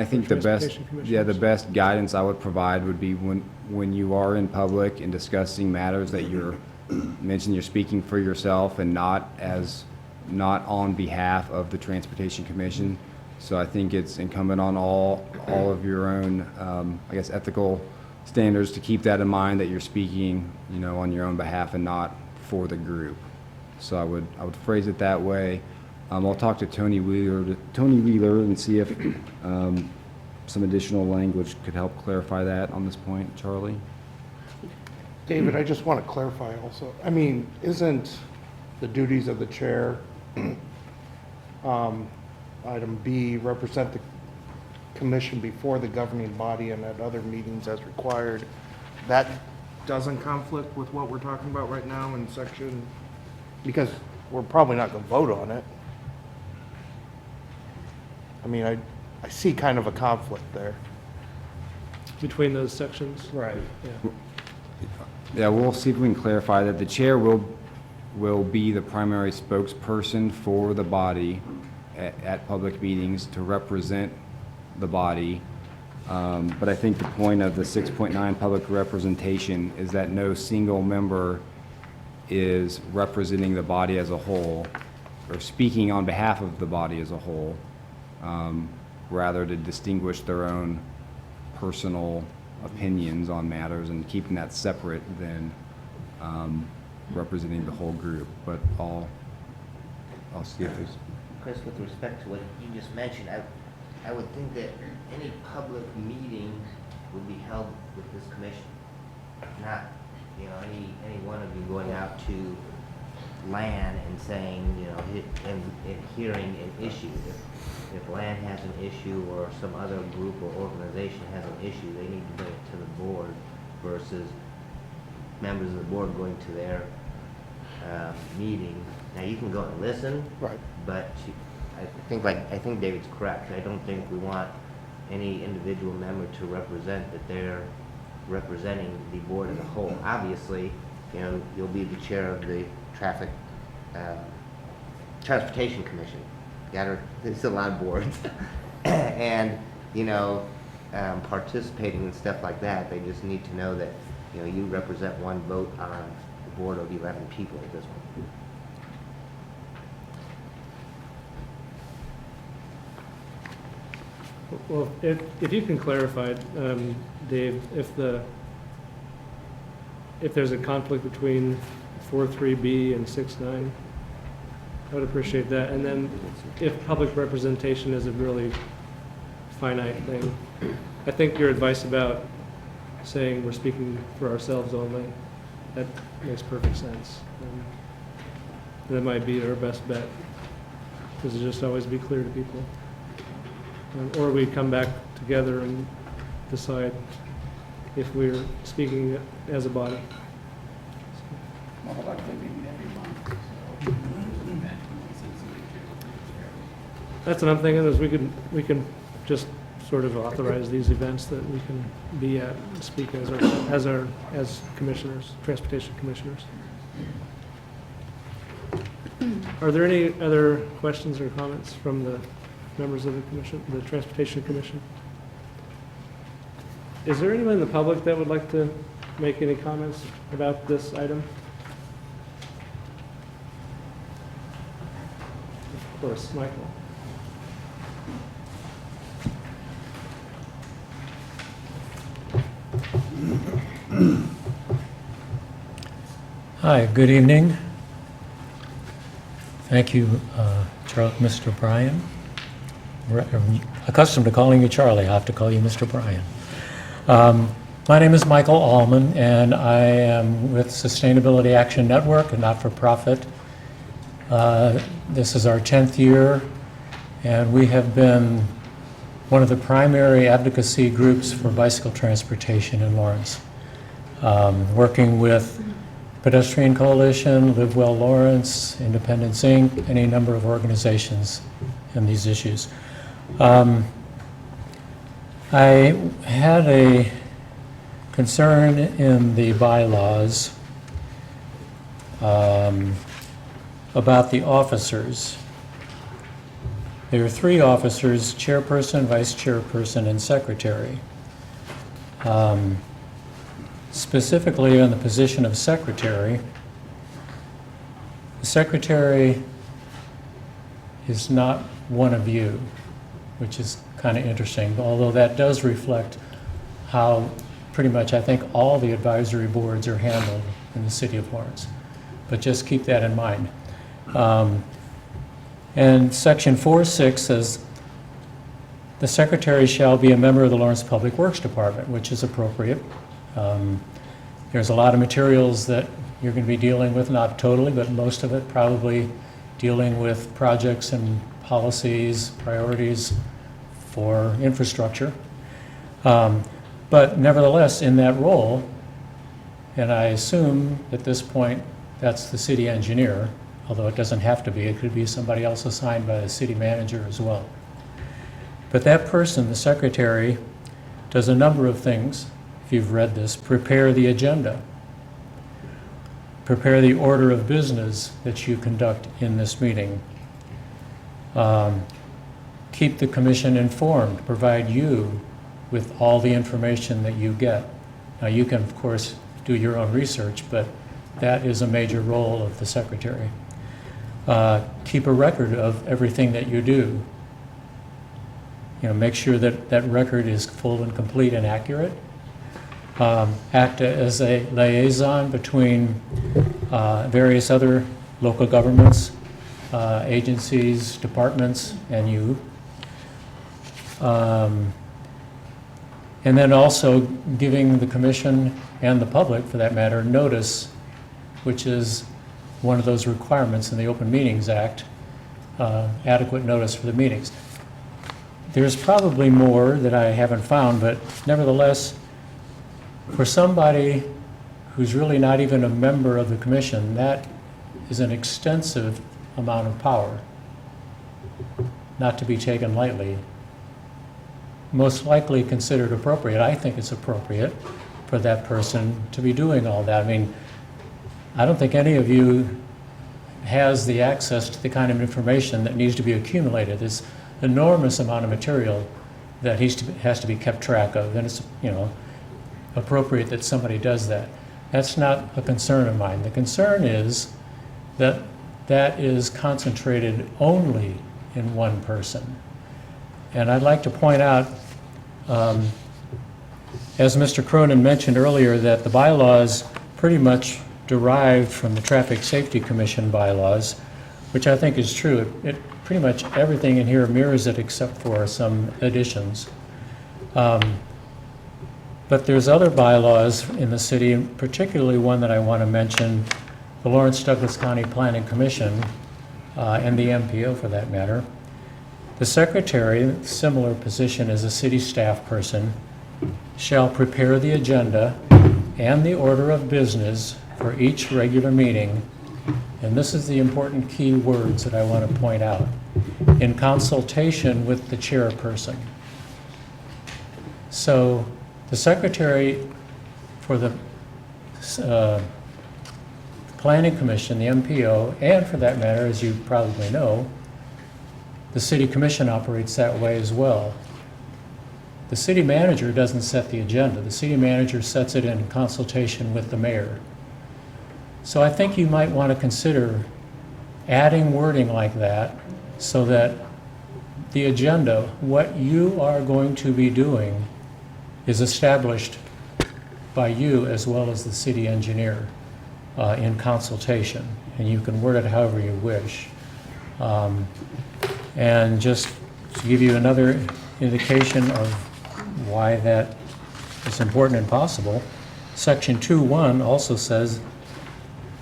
think the best, Transportation Commissioners. the best guidance I would provide would be when you are in public and discussing matters that you're speaking for yourself and not on behalf of the Transportation Commission. So I think it's incumbent on all of your own, ethical standards to keep that in mind, that you're speaking, on your own behalf and not for the group. So I would phrase it that way. I'll talk to Tony Wheeler and see some additional language could help clarify that on this point, Charlie? David, I just want to clarify also. I mean, isn't the duties of the chair, item B, represent the commission before the governing body and at other meetings as required? That doesn't conflict with what we're talking about right now in section, because we're probably not going to vote on it. I mean, I see kind of a conflict there. Between those sections? Right. Yeah. Yeah, we'll see if we can clarify that the chair will be the primary spokesperson for the body at public meetings to represent the body. But I think the point of the 6.9 public representation is that no single member is representing the body as a whole or speaking on behalf of the body as a whole, rather to distinguish their own personal opinions on matters and keeping that separate than representing the whole group. But I'll see if there's... Chris, with respect to what you just mentioned, I would think that any public meeting would be held with this commission, not, you know, any one of you going out to LAN and saying, you know, and hearing an issue. If LAN has an issue or some other group or organization has an issue, they need to bring it to the board versus members of the board going to their meeting. Now, you can go and listen, Right. but I think David's correct. I don't think we want any individual member to represent that they're representing the board as a whole. Obviously, you know, you'll be the chair of the Transportation Commission. There's a lot of boards. And, you know, participating in stuff like that, they just need to know that, you know, you represent one vote on the board of 11 people at this point. Well, if you can clarify, Dave, if there's a conflict between 4.3B and 6.9, I would appreciate that. And then if public representation is a really finite thing, I think your advice about saying we're speaking for ourselves only, that makes perfect sense. That might be our best bet, because it just always be clear to people. Or we come back together and decide if we're speaking as a body. More likely meeting every month. That's what I'm thinking, is we can just sort of authorize these events that we can be at and speak as commissioners, transportation commissioners. Are there any other questions or comments from the members of the commission, the Transportation Commission? Is there anyone in the public that would like to make any comments about this item? Of course, Michael. Hi, good evening. Thank you, Mr. Bryan. I'm accustomed to calling you Charlie. I have to call you Mr. Bryan. My name is Michael Allman, and I am with Sustainability Action Network, a not-for-profit. This is our 10th year, and we have been one of the primary advocacy groups for bicycle transportation in Lawrence, working with Pedestrian Coalition, Live Well Lawrence, Independence Inc., any number of organizations in these issues. I had a concern in the bylaws about the officers. There are 3 officers: chairperson, vice chairperson, and secretary. Specifically on the position of secretary, the secretary is not one of you, which is kind of interesting, although that does reflect how pretty much I think all the advisory boards are handled in the city of Lawrence. But just keep that in mind. And section 4.6 says The secretary shall be a member of the Lawrence Public Works Department, which is appropriate. There's a lot of materials that you're going to be dealing with, not totally, but most of it probably dealing with projects and policies, priorities for infrastructure. But nevertheless, in that role, and I assume at this point that's the city engineer, although it doesn't have to be, it could be somebody else assigned by the city manager as well. But that person, the secretary, does a number of things. If you've read this, prepare the agenda, prepare the order of business that you conduct in this meeting, keep the commission informed, provide you with all the information that you get. Now, you can, of course, do your own research, but that is a major role of the secretary. Keep a record of everything that you do. You know, make sure that that record is full and complete and accurate. Act as a liaison between various other local governments, agencies, departments, and you. And then also giving the commission and the public, for that matter, notice, which is one of those requirements in the Open Meetings Act, adequate notice for the meetings. There's probably more that I haven't found, but nevertheless, for somebody who's really not even a member of the commission, that is an extensive amount of power, not to be taken lightly. Most likely considered appropriate. I think it's appropriate for that person to be doing all that. I mean, I don't think any of you has the access to the kind of information that needs to be accumulated. There's enormous amount of material that has to be kept track of, and it's, you know, appropriate that somebody does that. That's not a concern of mine. The concern is that that is concentrated only in one person. And I'd like to point out, as Mr. Cronin mentioned earlier, that the bylaws pretty much derived from the Traffic Safety Commission bylaws, which I think is true. It pretty much everything in here mirrors it except for some additions. But there's other bylaws in the city, and particularly one that I want to mention, the Lawrence Douglas County Planning Commission, and the MPO for that matter. The secretary, similar position as a city staff person, shall prepare the agenda and the order of business for each regular meeting, and this is the important key words that I want to point out, in consultation with the chairperson. So the secretary for the Planning Commission, the MPO, and for that matter, as you probably know, the City Commission operates that way as well. The city manager doesn't set the agenda. The city manager sets it in consultation with the mayor. So I think you might want to consider adding wording like that so that the agenda, what you are going to be doing, is established by you as well as the city engineer in consultation. And you can word it however you wish. And just to give you another indication of why that is important and possible, Section 2.1 also says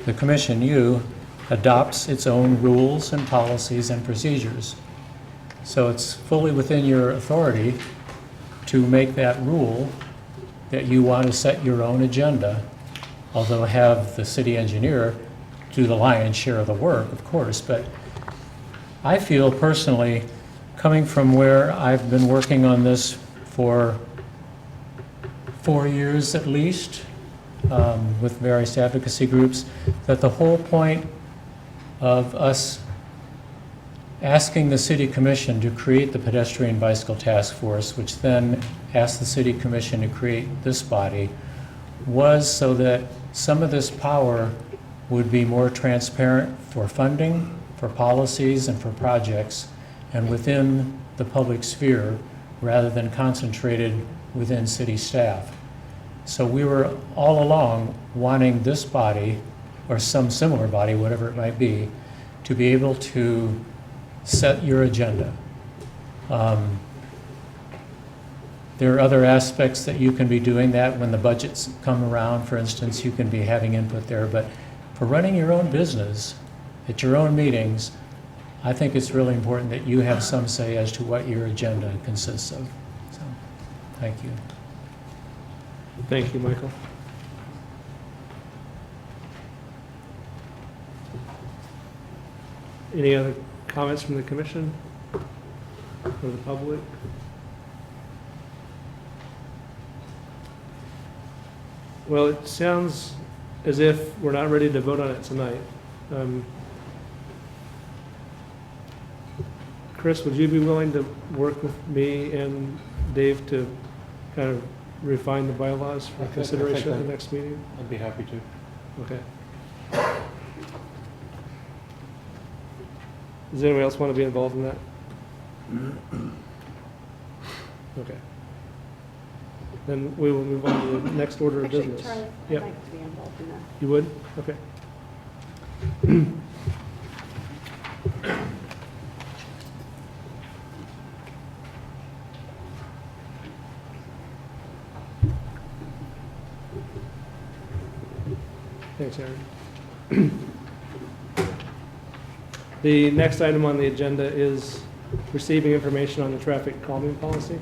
the Commission, you, adopts its own rules and policies and procedures. So it's fully within your authority to make that rule that you want to set your own agenda, although have the city engineer do the lion's share of the work, of course. But I feel personally, coming from where I've been working on this for 4 years at least, with various advocacy groups, that the whole point of us asking the City Commission to create the Pedestrian Bicycle Task Force, which then asked the City Commission to create this body, was so that some of this power would be more transparent for funding, for policies, and for projects, and within the public sphere, rather than concentrated within city staff. So we were all along wanting this body, or some similar body, whatever it might be, to be able to set your agenda. There are other aspects that you can be doing that when the budgets come around. For instance, you can be having input there. But for running your own business at your own meetings, I think it's really important that you have some say as to what your agenda consists of. So, thank you. Thank you, Michael. Any other comments from the commission or the public? Well, it sounds as if we're not ready to vote on it tonight. Chris, would you be willing to work with me and Dave to kind of refine the bylaws for consideration at the next meeting? I'd be happy to. Okay. Does anyone else want to be involved in that? Okay. Then we will move on to the next order of business. Charlie, Yep. I'd like to be involved in that. You would? Okay. Thanks, Aaron. The next item on the agenda is receiving information on the traffic calming policy.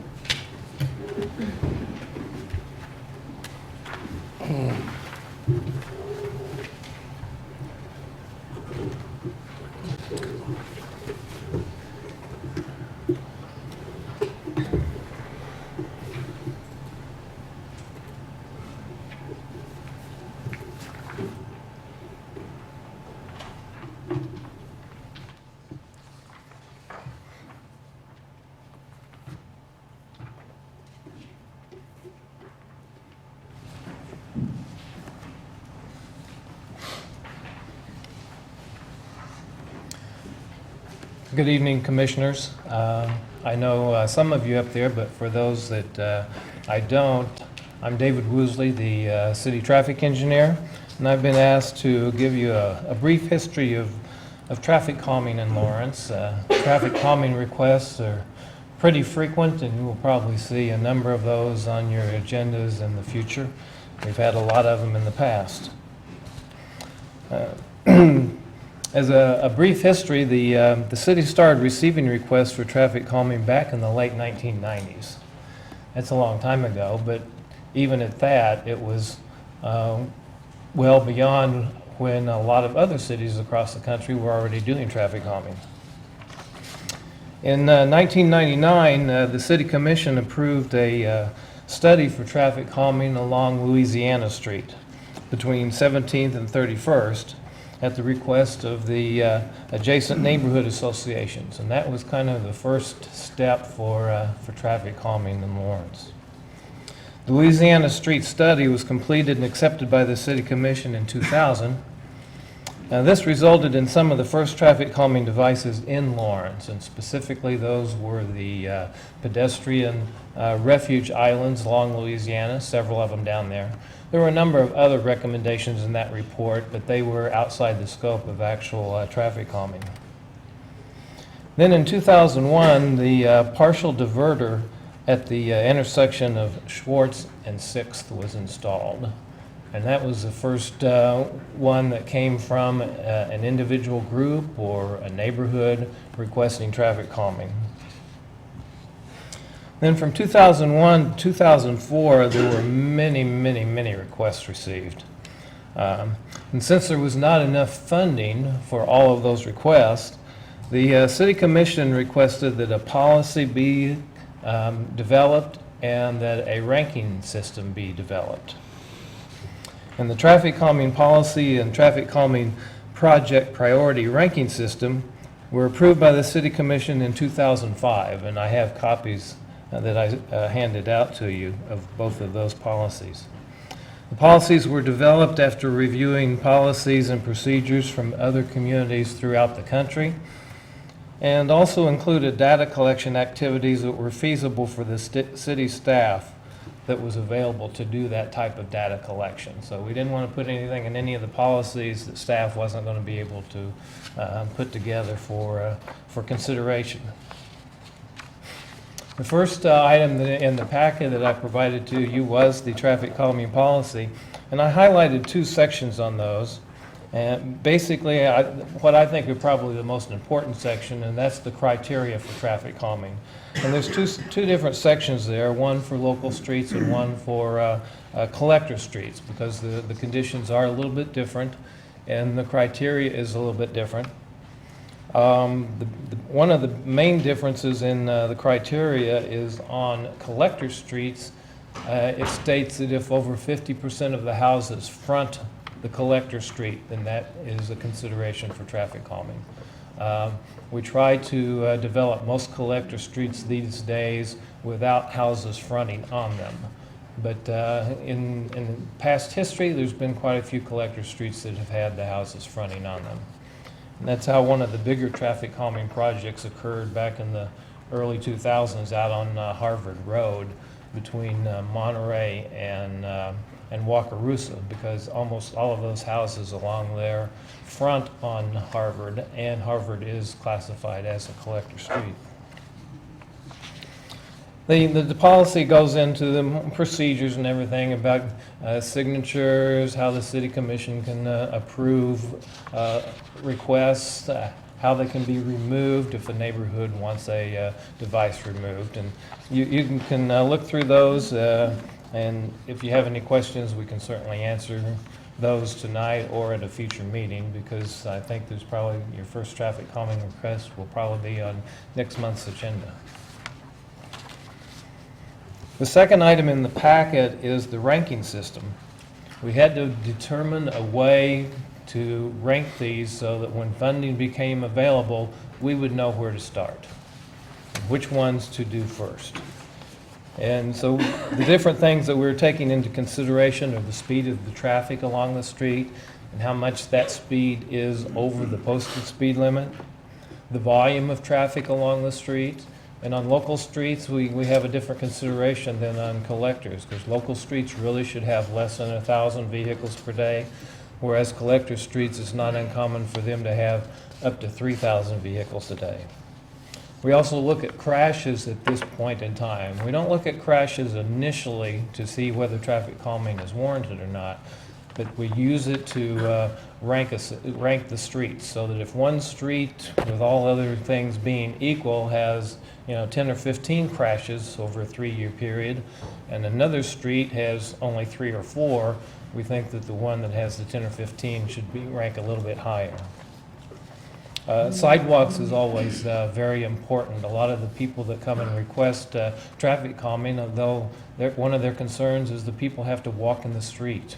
Good evening, Commissioners. I know some of you up there, but for those that I don't, I'm David Woosley, the City Traffic Engineer, and I've been asked to give you a brief history of traffic calming in Lawrence. Traffic calming requests are pretty frequent, and you will probably see a number of those on your agendas in the future. We've had a lot of them in the past. As a brief history, the city started receiving requests for traffic calming back in the late 1990s. That's a long time ago, but even at that, it was well beyond when a lot of other cities across the country were already doing traffic calming. In 1999, the City Commission approved a study for traffic calming along Louisiana Street between 17th and 31st. At the request of the adjacent neighborhood associations, and that was kind of the first step for traffic calming in Lawrence. The Louisiana Street study was completed and accepted by the City Commission in 2000. Now, this resulted in some of the first traffic calming devices in Lawrence, and specifically those were the pedestrian refuge islands along Louisiana, several of them down there. There were a number of other recommendations in that report, but they were outside the scope of actual traffic calming. Then in 2001, the partial diverter at the intersection of Schwartz and 6th was installed. And that was the first one that came from an individual group or a neighborhood requesting traffic calming. Then from 2001 to 2004, there were many requests received. And since there was not enough funding for all of those requests, the City Commission requested that a policy be developed and that a ranking system be developed. And the traffic calming policy and traffic calming project priority ranking system were approved by the City Commission in 2005, and I have copies that I handed out to you of both of those policies. The policies were developed after reviewing policies and procedures from other communities throughout the country, and also included data collection activities that were feasible for the city staff that was available to do that type of data collection. So we didn't want to put anything in any of the policies that staff wasn't going to be able to put together for consideration. The first item in the packet that I provided to you was the traffic calming policy, and I highlighted 2 sections on those. And basically, what I think are probably the most important section, and that's the criteria for traffic calming. And there's two different sections there, one for local streets and one for collector streets, because the conditions are a little bit different and the criteria is a little bit different. One of the main differences in the criteria is on collector streets. It states that if over 50% of the houses front the collector street, then that is a consideration for traffic calming. We try to develop most collector streets these days without houses fronting on them. But in past history, there's been quite a few collector streets that have had the houses fronting on them. And that's how one of the bigger traffic calming projects occurred back in the early 2000s out on Harvard Road between Monterey and Wakarusa, because almost all of those houses along there front on Harvard, and Harvard is classified as a collector street. The policy goes into the procedures and everything about signatures, how the city commission can approve requests, how they can be removed if a neighborhood wants a device removed. And you can look through those, and if you have any questions, we can certainly answer those tonight or at a future meeting, because I think there's probably your first traffic calming request will probably be on next month's agenda. The second item in the packet is the ranking system. We had to determine a way to rank these so that when funding became available, we would know where to start, which ones to do first. And so the different things that we're taking into consideration are the speed of the traffic along the street and how much that speed is over the posted speed limit, the volume of traffic along the street. And on local streets, we have a different consideration than on collectors, because local streets really should have less than 1,000 vehicles per day, whereas collector streets, it's not uncommon for them to have up to 3,000 vehicles a day. We also look at crashes at this point in time. We don't look at crashes initially to see whether traffic calming is warranted or not, but we use it to rank the streets, so that if one street, with all other things being equal, has 10 or 15 crashes over a 3-year period, and another street has only 3 or 4, we think that the one that has the 10 or 15 should be ranked a little bit higher. Sidewalks is always very important. A lot of the people that come and request traffic calming, though one of their concerns is the people have to walk in the street.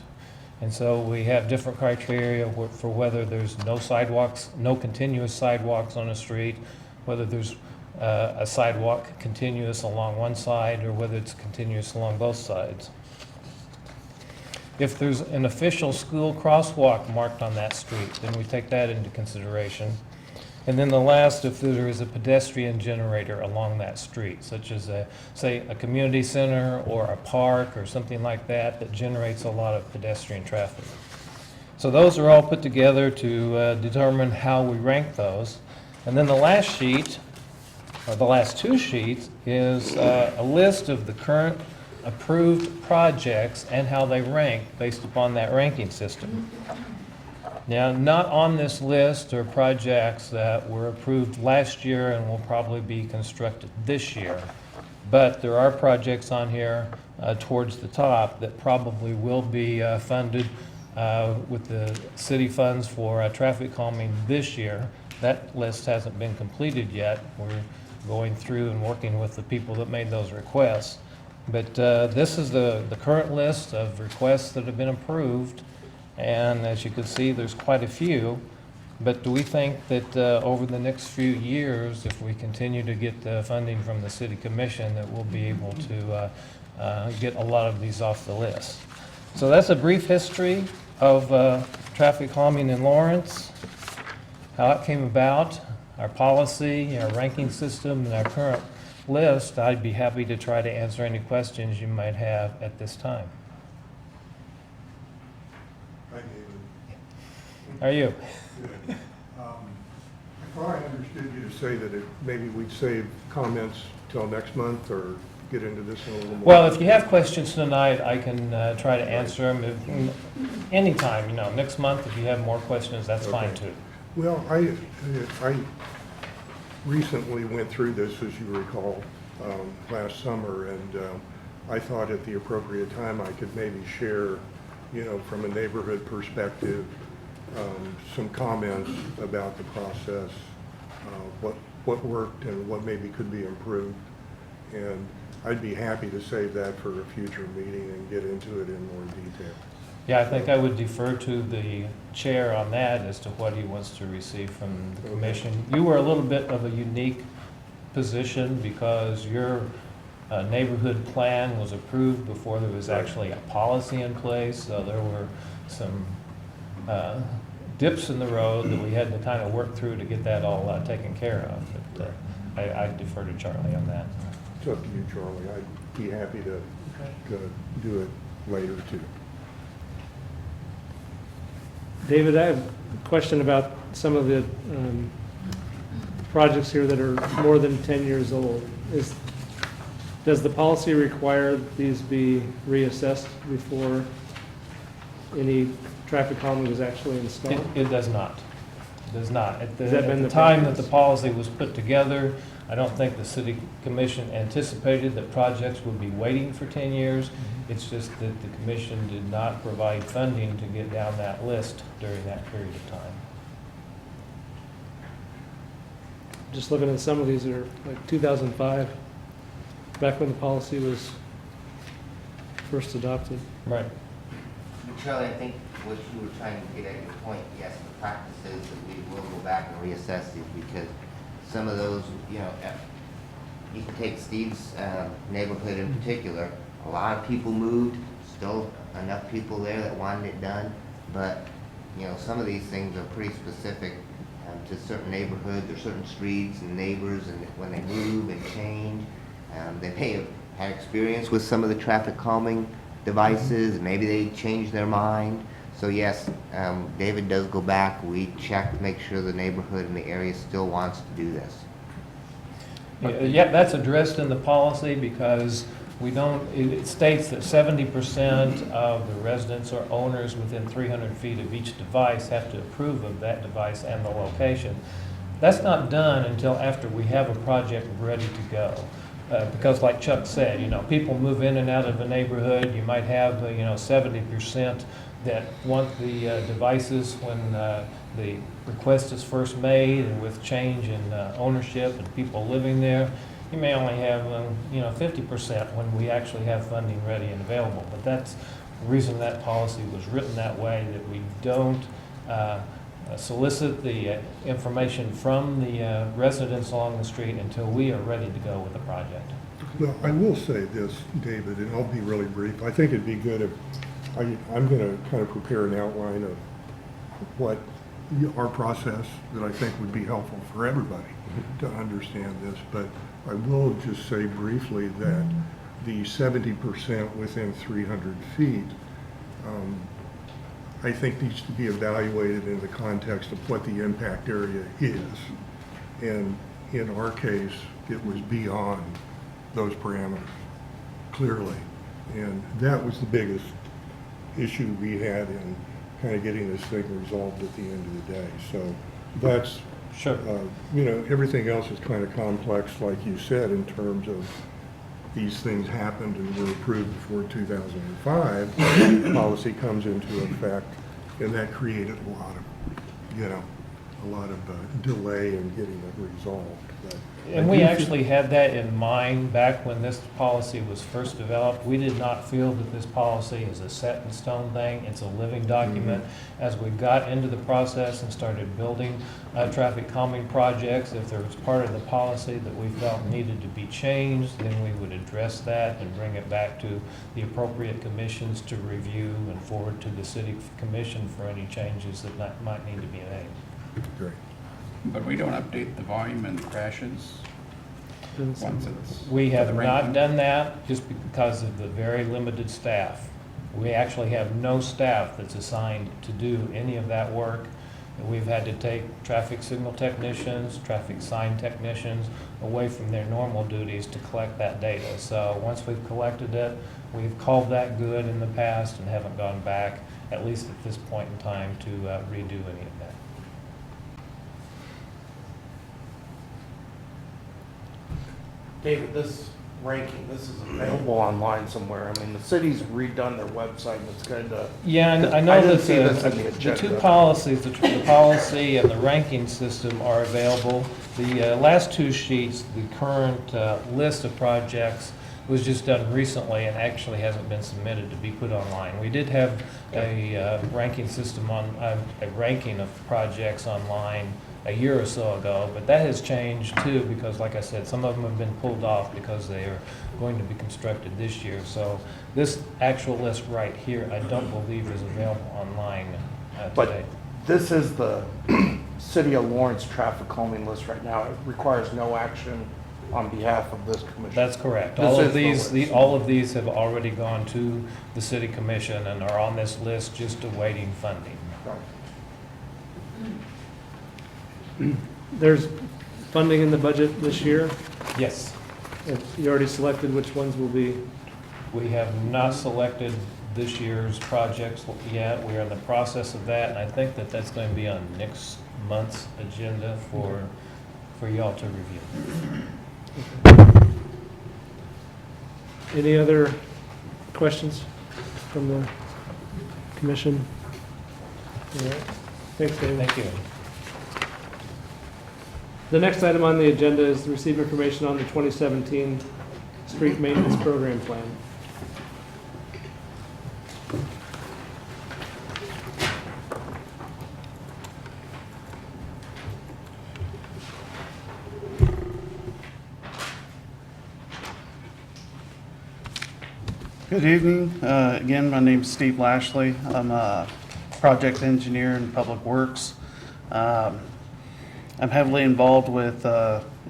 And so we have different criteria for whether there's no sidewalks, no continuous sidewalks on a street, whether there's a sidewalk continuous along one side or whether it's continuous along both sides. If there's an official school crosswalk marked on that street, then we take that into consideration. And then the last, if there is a pedestrian generator along that street, such as say a community center or a park or something like that that generates a lot of pedestrian traffic. So those are all put together to determine how we rank those. And then the last sheet, or the last 2 sheets, is a list of the current approved projects and how they rank based upon that ranking system. Now, not on this list are projects that were approved last year and will probably be constructed this year. But there are projects on here towards the top that probably will be funded with the city funds for traffic calming this year. That list hasn't been completed yet. We're going through and working with the people that made those requests. But this is the current list of requests that have been approved. And as you can see, there's quite a few. But do we think that over the next few years, if we continue to get funding from the City Commission, that we'll be able to get a lot of these off the list? So that's a brief history of traffic calming in Lawrence, how it came about, our policy, our ranking system, and our current list. I'd be happy to try to answer any questions you might have at this time. Hi, David. How are you? Good. I thought I understood you to say that maybe we'd save comments till next month, or get into this in a little more? Well, if you have questions tonight, I can try to answer them. Anytime, next month, if you have more questions, that's fine Okay. too. Well, I recently went through this, as you recall, last summer, and I thought at the appropriate time I could maybe share, from a neighborhood perspective, some comments about the process, what worked and what maybe could be improved. And I'd be happy to save that for a future meeting and get into it in more detail. Yeah, I think I would defer to the chair on that as to what he wants to receive from the commission. You were a little bit of a unique position because your neighborhood plan was approved before there was actually a policy in place. So there were some dips in the road that we had to kind of work through to get that all taken care of. But I defer to Charlie on that. It's up to you, Charlie. I'd be happy to do it later, too. David, I have a question about some of the projects here that are more than 10 years old. Does the policy require these be reassessed before any traffic calming is actually installed? It does not. It does not. At Has that been the the time that practice? the policy was put together, I don't think the city commission anticipated that projects would be waiting for 10 years. It's just that the commission did not provide funding to get down that list during that period of time. Just looking at some of these are like 2005, back when the policy was first adopted. Right. But Charlie, I think what you were trying to get at your point, yes, the practice is that we will go back and reassess these because some of those, you can take Steve's neighborhood in particular. A lot of people moved, still enough people there that wanted it done, but, some of these things are pretty specific to certain neighborhoods or certain streets and neighbors, and when they move and change, they may have had experience with some of the traffic calming devices, and maybe they changed their mind. So yes, David does go back, we check to make sure the neighborhood and the area still wants to do this. Yeah, that's addressed in the policy because it states that 70% of the residents or owners within 300 feet of each device have to approve of that device and the location. That's not done until after we have a project ready to go. Because like Chuck said, people move in and out of a neighborhood. You might have, 70% that want the devices when the request is first made, and with change in ownership and people living there, you may only have 50% when we actually have funding ready and available. But that's the reason that policy was written that way, that we don't solicit the information from the residents along the street until we are ready to go with the project. Well, I will say this, David, and I'll be really brief. I think it'd be good if, I'm going to kind of prepare an outline of what our process that I think would be helpful for everybody to understand this. But I will just say briefly that the 70% within 300 feet, I think needs to be evaluated in the context of what the impact area is. And in our case, it was beyond those parameters, clearly. And that was the biggest issue we had in kind of getting this thing resolved at the end of the day. So that's, sure. Everything else is kind of complex, like you said, in terms of these things happened and were approved before 2005. The policy comes into effect, and that created a lot of delay in getting it resolved. But And we actually had that in mind back when this policy was first developed. We did not feel that this policy is a set in stone thing. It's a living document. As we got into the process and started building traffic calming projects, if there was part of the policy that we felt needed to be changed, then we would address that and bring it back to the appropriate commissions to review and forward to the city commission for any changes that might need to be made. Great. But we don't update the volume and the crashes once it's. We have the not ranking? done that just because of the very limited staff. We actually have no staff that's assigned to do any of that work. We've had to take traffic signal technicians, traffic sign technicians away from their normal duties to collect that data. So once we've collected it, we've called that good in the past and haven't gone back, at least at this point in time, to redo any of that. David, this ranking, this is available online somewhere. I mean, the city's redone their website and it's kind of. Yeah, and I I know didn't that see this in the the two agenda. policies, the policy and the ranking system are available. The last two sheets, the current list of projects was just done recently and actually hasn't been submitted to be put online. We did have a ranking system on, a ranking of projects online a year or so ago, but that has changed too, because like I said, some of them have been pulled off because they are going to be constructed this year. So this actual list right here, I don't believe is available online But today. this is the City of Lawrence traffic calming list right now. It requires no action on behalf of this commission. That's correct. This All is of the these, list. all of these have already gone to the city commission and are on this list just awaiting funding. There's funding in the budget this year. Yes. You already selected which ones will be? We have not selected this year's projects yet. We are in the process of that, and I think that that's going to be on next month's agenda for y'all to review. Any other questions from the commission? All right. Thanks, David. Thank you. The next item on the agenda is to receive information on the 2017 Street Maintenance Program Plan. Good evening. Again, my name's Steve Lashley. I'm a project engineer in Public Works. I'm heavily involved with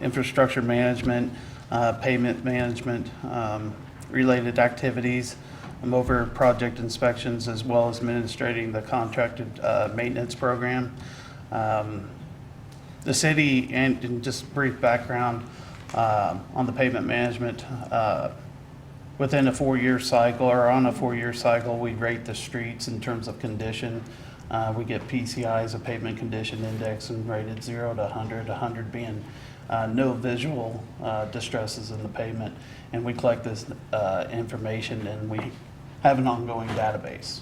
infrastructure management, pavement management, related activities. I'm over project inspections as well as administrating the contracted maintenance program. The city, and just brief background on the pavement management, within a 4-year cycle, or on a 4-year cycle, we rate the streets in terms of condition. We get PCI as a pavement condition index and rated 0 to 100, 100 being no visual distresses in the pavement. And we collect this information and we have an ongoing database.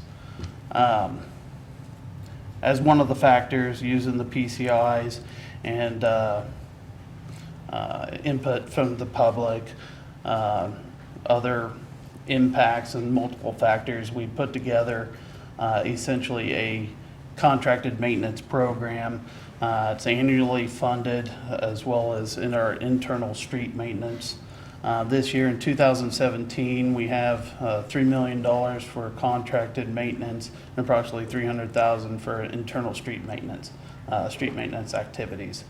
As one of the factors, using the PCIs and input from the public, other impacts and multiple factors, we put together essentially a contracted maintenance program. It's annually funded as well as in our internal street maintenance. This year in 2017, we have $3 million for contracted maintenance and approximately $300,000 for internal street maintenance activities,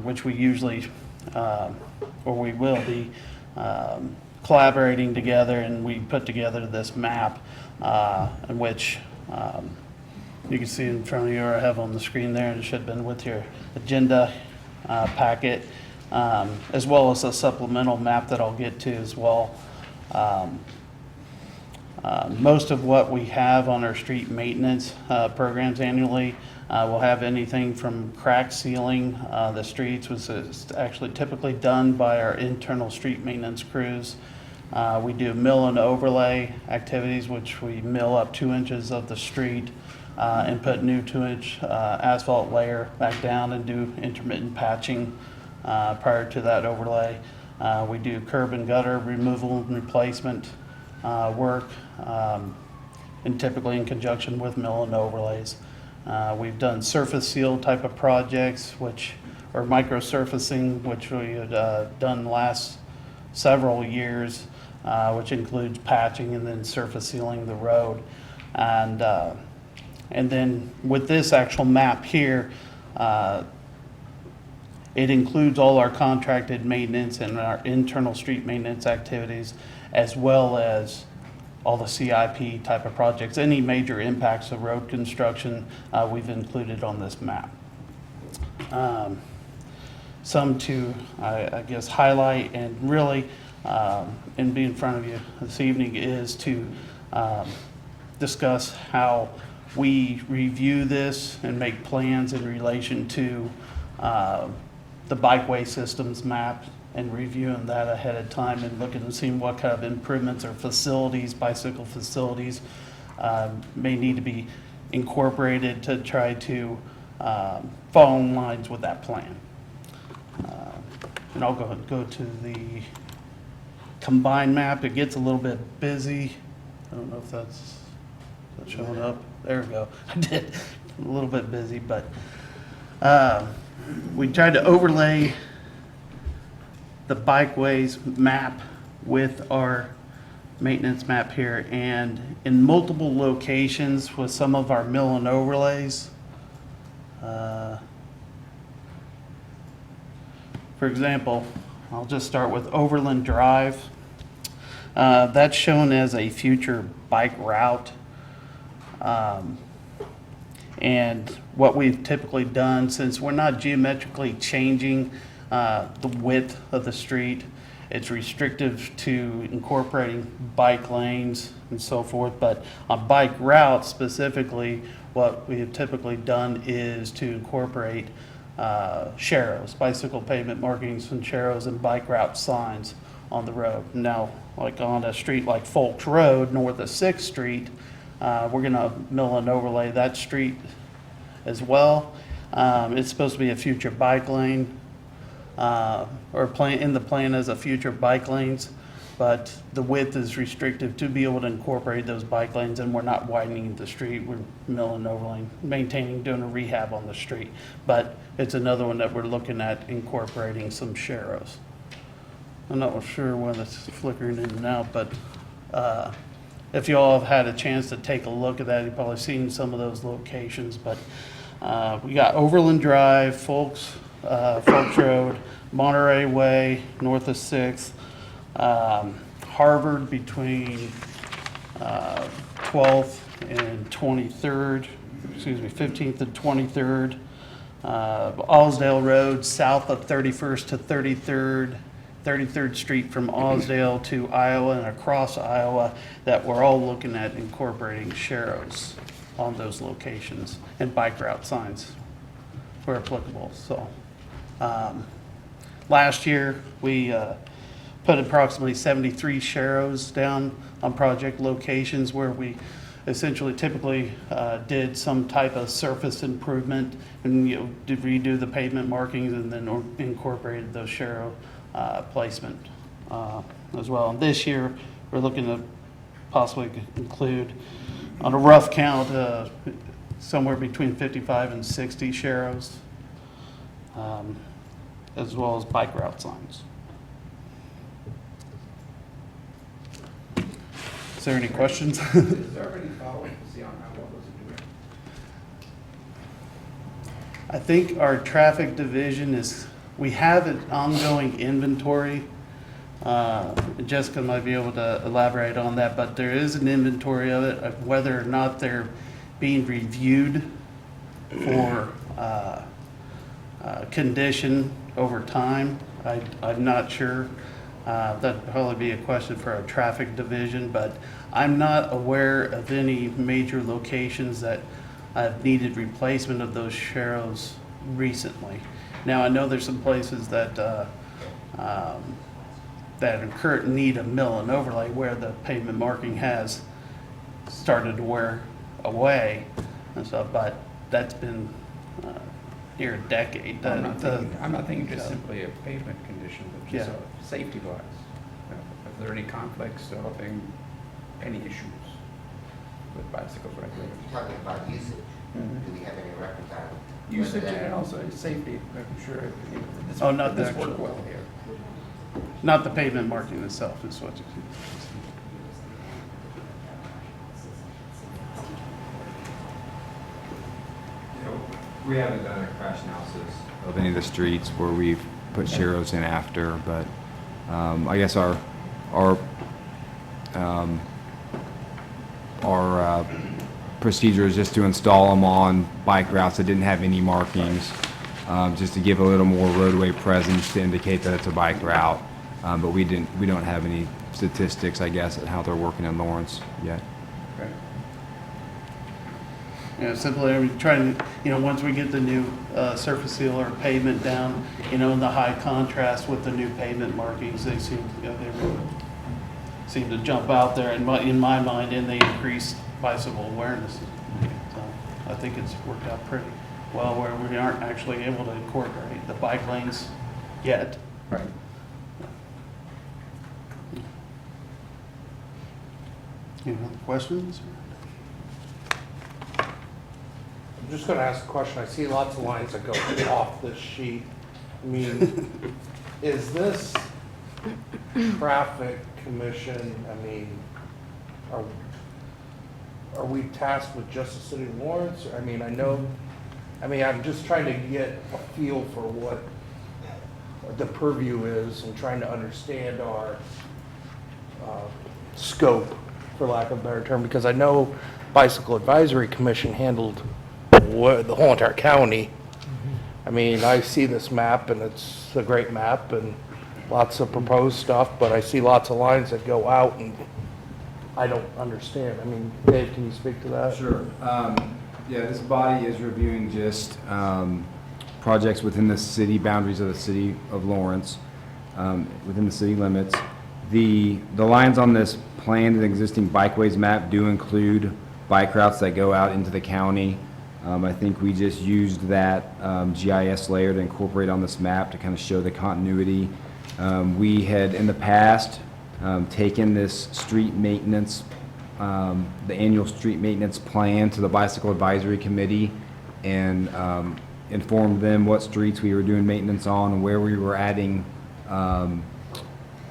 which we usually, or we will be collaborating together, and we put together this map in which you can see in front of you, or I have on the screen there, and it should have been with your agenda packet, as well as a supplemental map that I'll get to as well. Most of what we have on our street maintenance programs annually will have anything from crack sealing the streets, which is actually typically done by our internal street maintenance crews. We do mill and overlay activities, which we mill up 2 inches of the street and put new 2-inch asphalt layer back down and do intermittent patching prior to that overlay. We do curb and gutter removal and replacement work, and typically in conjunction with mill and overlays. We've done surface seal type of projects, or micro surfacing, which we had done the last several years, which includes patching and then surface sealing the road. And then with this actual map here, it includes all our contracted maintenance and our internal street maintenance activities, as well as all the CIP type of projects, any major impacts of road construction, we've included on this map. Some to, I guess, highlight and really, and be in front of you this evening is to discuss how we review this and make plans in relation to the bikeway systems map and reviewing that ahead of time and looking and seeing what kind of improvements or facilities, bicycle facilities, may need to be incorporated to try to fall in lines with that plan. And I'll go to the combined map. It gets a little bit busy. I don't know if that's showing up. There we go. I did. A little bit busy, but we tried to overlay the bikeways map with our maintenance map here, and in multiple locations with some of our mill and overlays. For example, I'll just start with Overland Drive. That's shown as a future bike route. And what we've typically done, since we're not geometrically changing the width of the street, it's restrictive to incorporating bike lanes and so forth. But on bike routes specifically, what we have typically done is to incorporate sharrows, bicycle pavement markings and sharrows and bike route signs on the road. Now, like on a street like Folks Road, north of 6th Street, we're gonna mill and overlay that street as well. It's supposed to be a future bike lane, or in the plan as a future bike lanes, but the width is restrictive to be able to incorporate those bike lanes, and we're not widening the street, we're milling and overlaying, maintaining, doing a rehab on the street. But it's another one that we're looking at incorporating some sharrows. I'm not sure when it's flickering in and out, but if you all have had a chance to take a look at that, you've probably seen some of those locations. But we got Overland Drive, Folks Road, Monterey Way, north of 6th, Harvard between 12th and 23rd, excuse me, 15th and 23rd, Osdale Road, south of 31st to 33rd Street from Osdale to Iowa and across Iowa, that we're all looking at incorporating sharrows on those locations and bike route signs where applicable. So last year we put approximately 73 sharrows down on project locations where we essentially typically did some type of surface improvement and did redo the pavement markings and then incorporated those sharrow placement as well. And this year we're looking to possibly include, on a rough count, somewhere between 55 and 60 sharrows, as well as bike route signs. Is there any questions? Is there any follow-up to see on how well those are doing? I think our traffic division we have an ongoing inventory. Jessica might be able to elaborate on that, but there is an inventory of it, of whether or not they're being reviewed for condition over time. I'm not sure. That'd probably be a question for our traffic division, but I'm not aware of any major locations that have needed replacement of those sharrows recently. Now, I know there's some places that that in current need of mill and overlay where the pavement marking has started to wear away and stuff, but that's been near a decade. I'm not thinking just simply a pavement condition, but just safety-wise. If there are any conflicts developing, any issues with bicycles regularly? You're talking about usage. Do we have any records on Usage and also safety, making sure this, not the this actual, work well here. Not the pavement marking itself is what you We haven't done a crash analysis of any of the streets where we've put sharrows in after, but I guess our our procedure is just to install them on bike routes that didn't have any markings, just to give a little more roadway presence to indicate that it's a bike route. But we don't have any statistics, I guess, at how they're working in Lawrence yet. Simply, I'm trying to, once we get the new surface seal or pavement down, in the high contrast with the new pavement markings, they seem, they really seem to jump out there in my mind, and they increase bicycle awareness. So I think it's worked out pretty well where we aren't actually able to incorporate the bike lanes yet. Right. Any other questions? I'm just gonna ask a question. I see lots of lines that go off this sheet. I mean, is this traffic commission, I mean, are we tasked with just the city of Lawrence? I mean, I'm just trying to get a feel for what the purview is and trying to understand our scope, for lack of a better term, because I know Bicycle Advisory Commission handled the whole entire county. I mean, I see this map and it's a great map and lots of proposed stuff, but I see lots of lines that go out and I don't understand. I mean, Dave, can you speak to that? Sure. Yeah, this body is reviewing just projects within the city boundaries of the city of Lawrence, within the city limits. The lines on this planned and existing bikeways map do include bike routes that go out into the county. I think we just used that GIS layer to incorporate on this map to kind of show the continuity. We had in the past taken this street maintenance, the annual street maintenance plan to the Bicycle Advisory Committee and informed them what streets we were doing maintenance on and where we were adding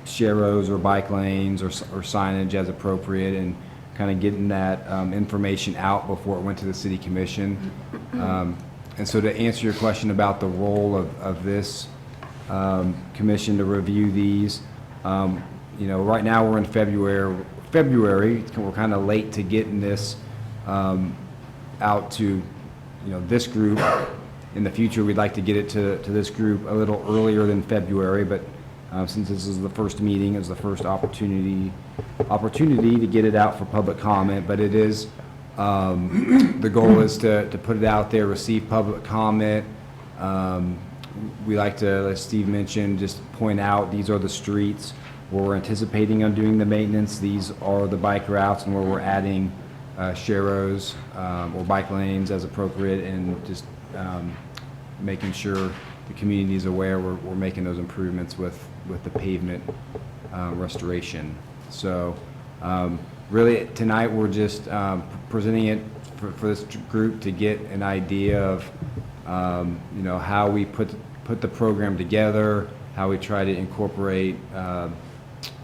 sharrows or bike lanes or signage as appropriate, and kind of getting that information out before it went to the city commission. And so to answer your question about the role of this commission to review these, right now we're in February. We're kind of late to getting this out to, this group. In the future, we'd like to get it to this group a little earlier than February, but since this is the first meeting, it's the first opportunity to get it out for public comment. But it is, the goal is to put it out there, receive public comment. We like to, as Steve mentioned, just point out these are the streets where we're anticipating on doing the maintenance. These are the bike routes and where we're adding sharrows or bike lanes as appropriate, and just making sure the community is aware we're making those improvements with the pavement restoration. So really tonight we're just presenting it for this group to get an idea of how we put the program together, how we try to incorporate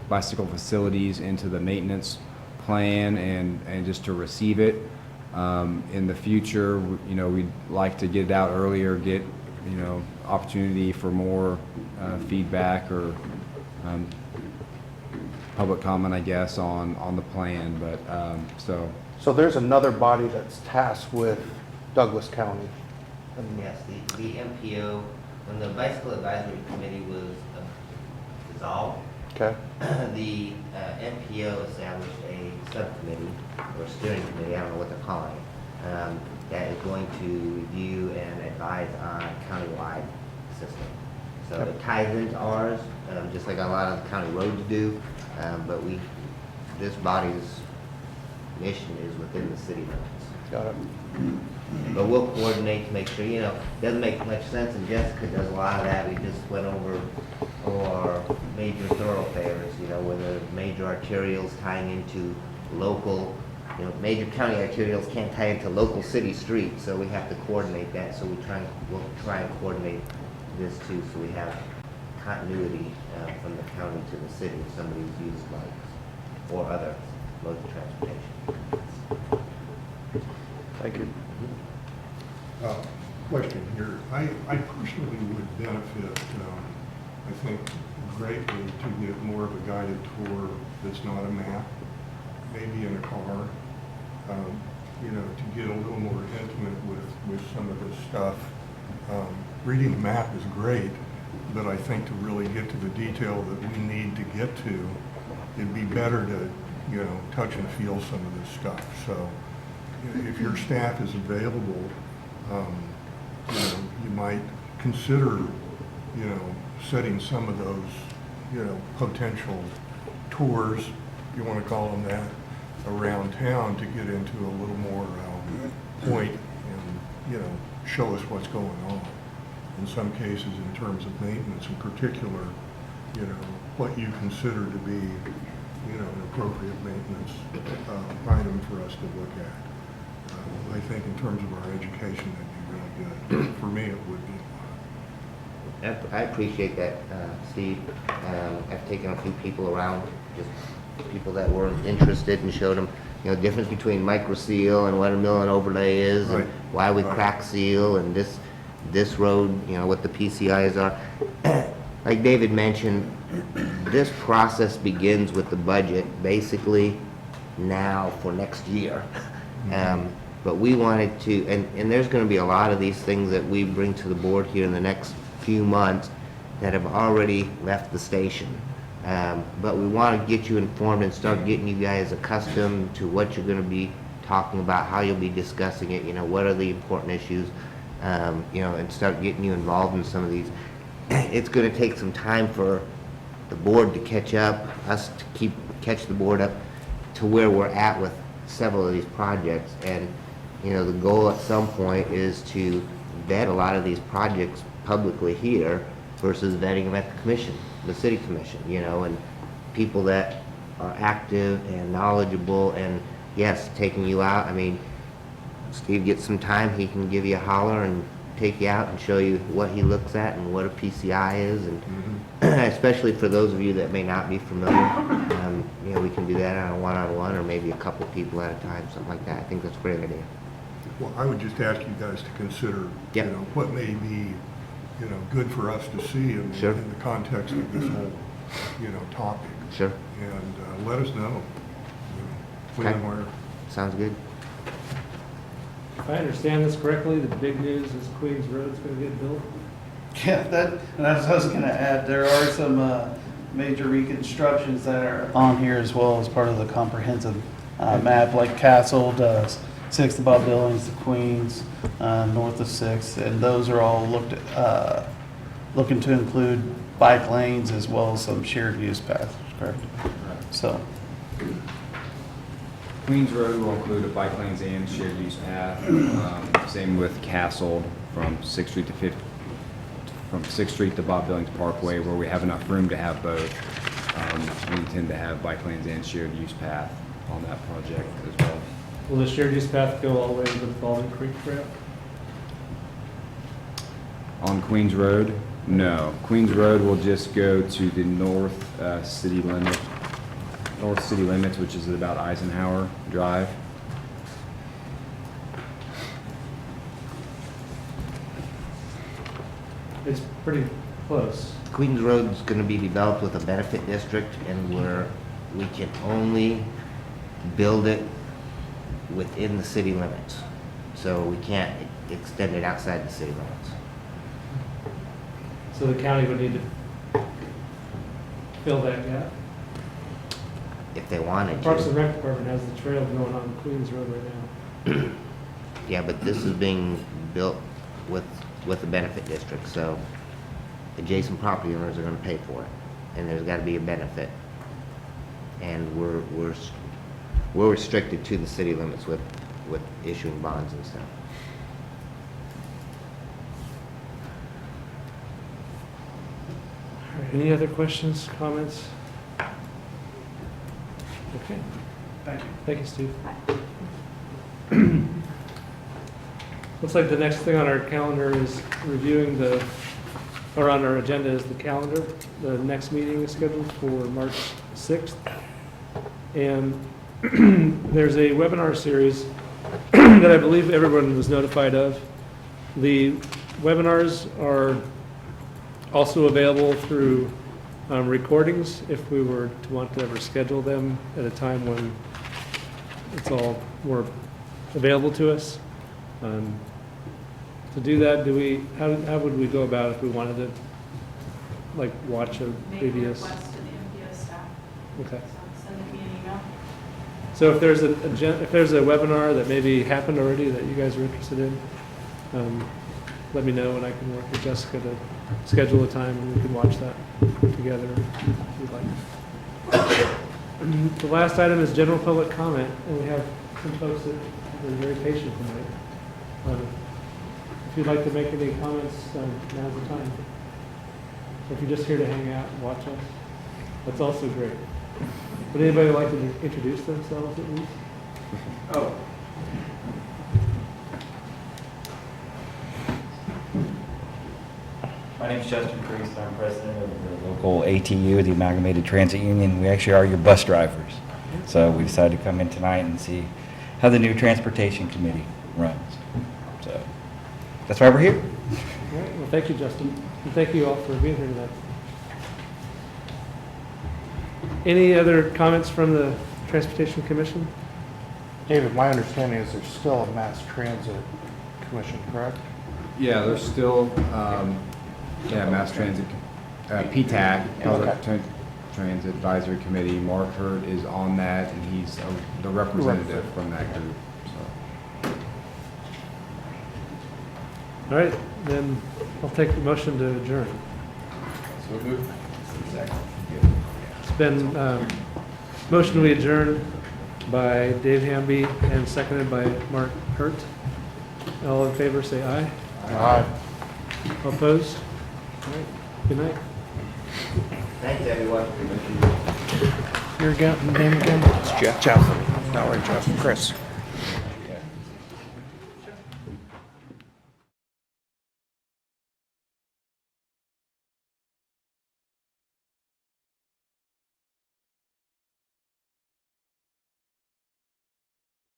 bicycle facilities into the maintenance plan, and just to receive it. In the future, we'd like to get it out earlier, get opportunity for more feedback or public comment, I guess, on the plan. But So there's another body that's tasked with Douglas County. Yes, the MPO, when the Bicycle Advisory Committee was dissolved, Okay. the MPO established a subcommittee or steering committee, I don't know what they're calling it, that is going to review and advise on countywide system. So it ties into ours, just like a lot of county roads do, but this body's mission is within the city limits. Got it. But we'll coordinate to make sure, it doesn't make much sense, and Jessica does a lot of that. We just went over major thoroughfares, where the major arterials tying into local, major county arterials can't tie into local city streets, so we have to coordinate that. So we'll try and coordinate this too, so we have continuity from the county to the city if somebody's used bikes or other modes of transportation. Thank you. Question here. I personally would benefit, I think, greatly to get more of a guided tour that's not a map, maybe in a car, you know, to get a little more intimate with some of this stuff. Reading the map is great, but I think to really get to the detail that we need to get to, it'd be better to, you know, touch and feel some of this stuff. So if your staff is available, you know, you might consider, you know, setting some of those, you know, potential tours, if you want to call them that, around town to get into a little more point and, you know, show us what's going on. In some cases, in terms of maintenance in particular, you know, what you consider to be, you know, an appropriate maintenance item for us to look at. I think in terms of our education, that'd be really good. For me, it would be. I appreciate that, Steve. I've taken a few people around, just people that were interested, and showed them, you know, the difference between micro seal and what a mill and overlay is, and why we crack seal, and this road, you know, what the PCIs are. Like David mentioned, this process begins with the budget basically now for next year. But we wanted to, and there's going to be a lot of these things that we bring to the board here in the next few months that have already left the station. But we want to get you informed and start getting you guys accustomed to what you're going to be talking about, how you'll be discussing it, you know, what are the important issues, you know, and start getting you involved in some of these. It's going to take some time for the board to catch up, us to catch the board up to where we're at with several of these projects. And, you know, the goal at some point is to vet a lot of these projects publicly here versus vetting them at the commission, the city commission, you know, and people that are active and knowledgeable, and yes, taking you out. I mean, Steve gets some time, he can give you a holler and take you out and show you what he looks at and what a PCI is, and especially for those of you that may not be familiar, you know, we can do that on a one-on-one or maybe a couple people at a time, something like that. I think that's a great idea. Well, I would just ask you guys to consider, you know, what may be, you know, good for us to see in the context of this whole, you know, topic. Sure. And let us know, you know, when and where. Sounds good. If I understand this correctly, the big news is Queens Road's going to get built. Yeah, that's what I was going to add. There are some major reconstructions that are on here as well as part of the comprehensive map, like Castle, 6th above Billings, the Queens, north of 6th, and those are all looking to include bike lanes as well as some shared use paths, correct? So. Queens Road will include a bike lanes and shared use path. Same with Castle from 6th Street to 5th, from 6th Street to Bob Billings Parkway, where we have enough room to have both. We intend to have bike lanes and shared use path on that project as well. Will the shared use path go all the way to the Baldwin Creek Trail? On Queens Road? No. Queens Road will just go to the north city limits, which is about Eisenhower Drive. It's pretty close. Queens Road's going to be developed with a benefit district, and where we can only build it within the city limits. So we can't extend it outside the city limits. So the county would need to fill that gap? If they wanted to. Parks and Rec Department has the trail going on Queens Road right now. Yeah, but this is being built with a benefit district, so adjacent property owners are gonna pay for it, and there's gotta be a benefit. And we're restricted to the city limits with issuing bonds and stuff. All right, any other questions, comments? Okay. Thank you. Thank you, Steve. Looks like the next thing on our calendar is reviewing or on our agenda is the calendar. The next meeting is scheduled for March 6th. And there's a webinar series that I believe everyone was notified of. The webinars are also available through recordings if we were to want to ever schedule them at a time when it's all more available to us. To do that, how would we go about it if we wanted to, like, watch a Make a previous? request to the MPO staff. Okay. So send me an email. So if there's if there's a webinar that maybe happened already that you guys are interested in, let me know and I can work with Jessica to schedule a time and we can watch that together if you'd like. The last item is general public comment, and we have some folks that have been very patient tonight. If you'd like to make any comments, now's the time. If you're just here to hang out and watch us, that's also great. Would anybody like to introduce themselves at least? Oh. My name is Justin Priest. I'm president of the local ATU, the Amalgamated Transit Union. We actually are your bus drivers. So we decided to come in tonight and see how the new transportation committee runs. So that's why we're here. All right, well, thank you, Justin. And thank you all for being here tonight. Any other comments from the Transportation Commission? David, my understanding is there's still a mass transit commission, correct? Yeah, there's still, Mass Transit, PTAC, Public Transit Advisory Committee. Mark Hurt is on that, and he's the representative from that group, so. All right, then I'll take the motion to adjourn. So moved. It's been motion we adjourn by Dave Hamby and seconded by Mark Hurt. All in favor, say aye. Aye. All opposed? All right, good night. Thanks, everyone. Your name again? It's Jeff. Jeff. Not right, Jeff. Chris.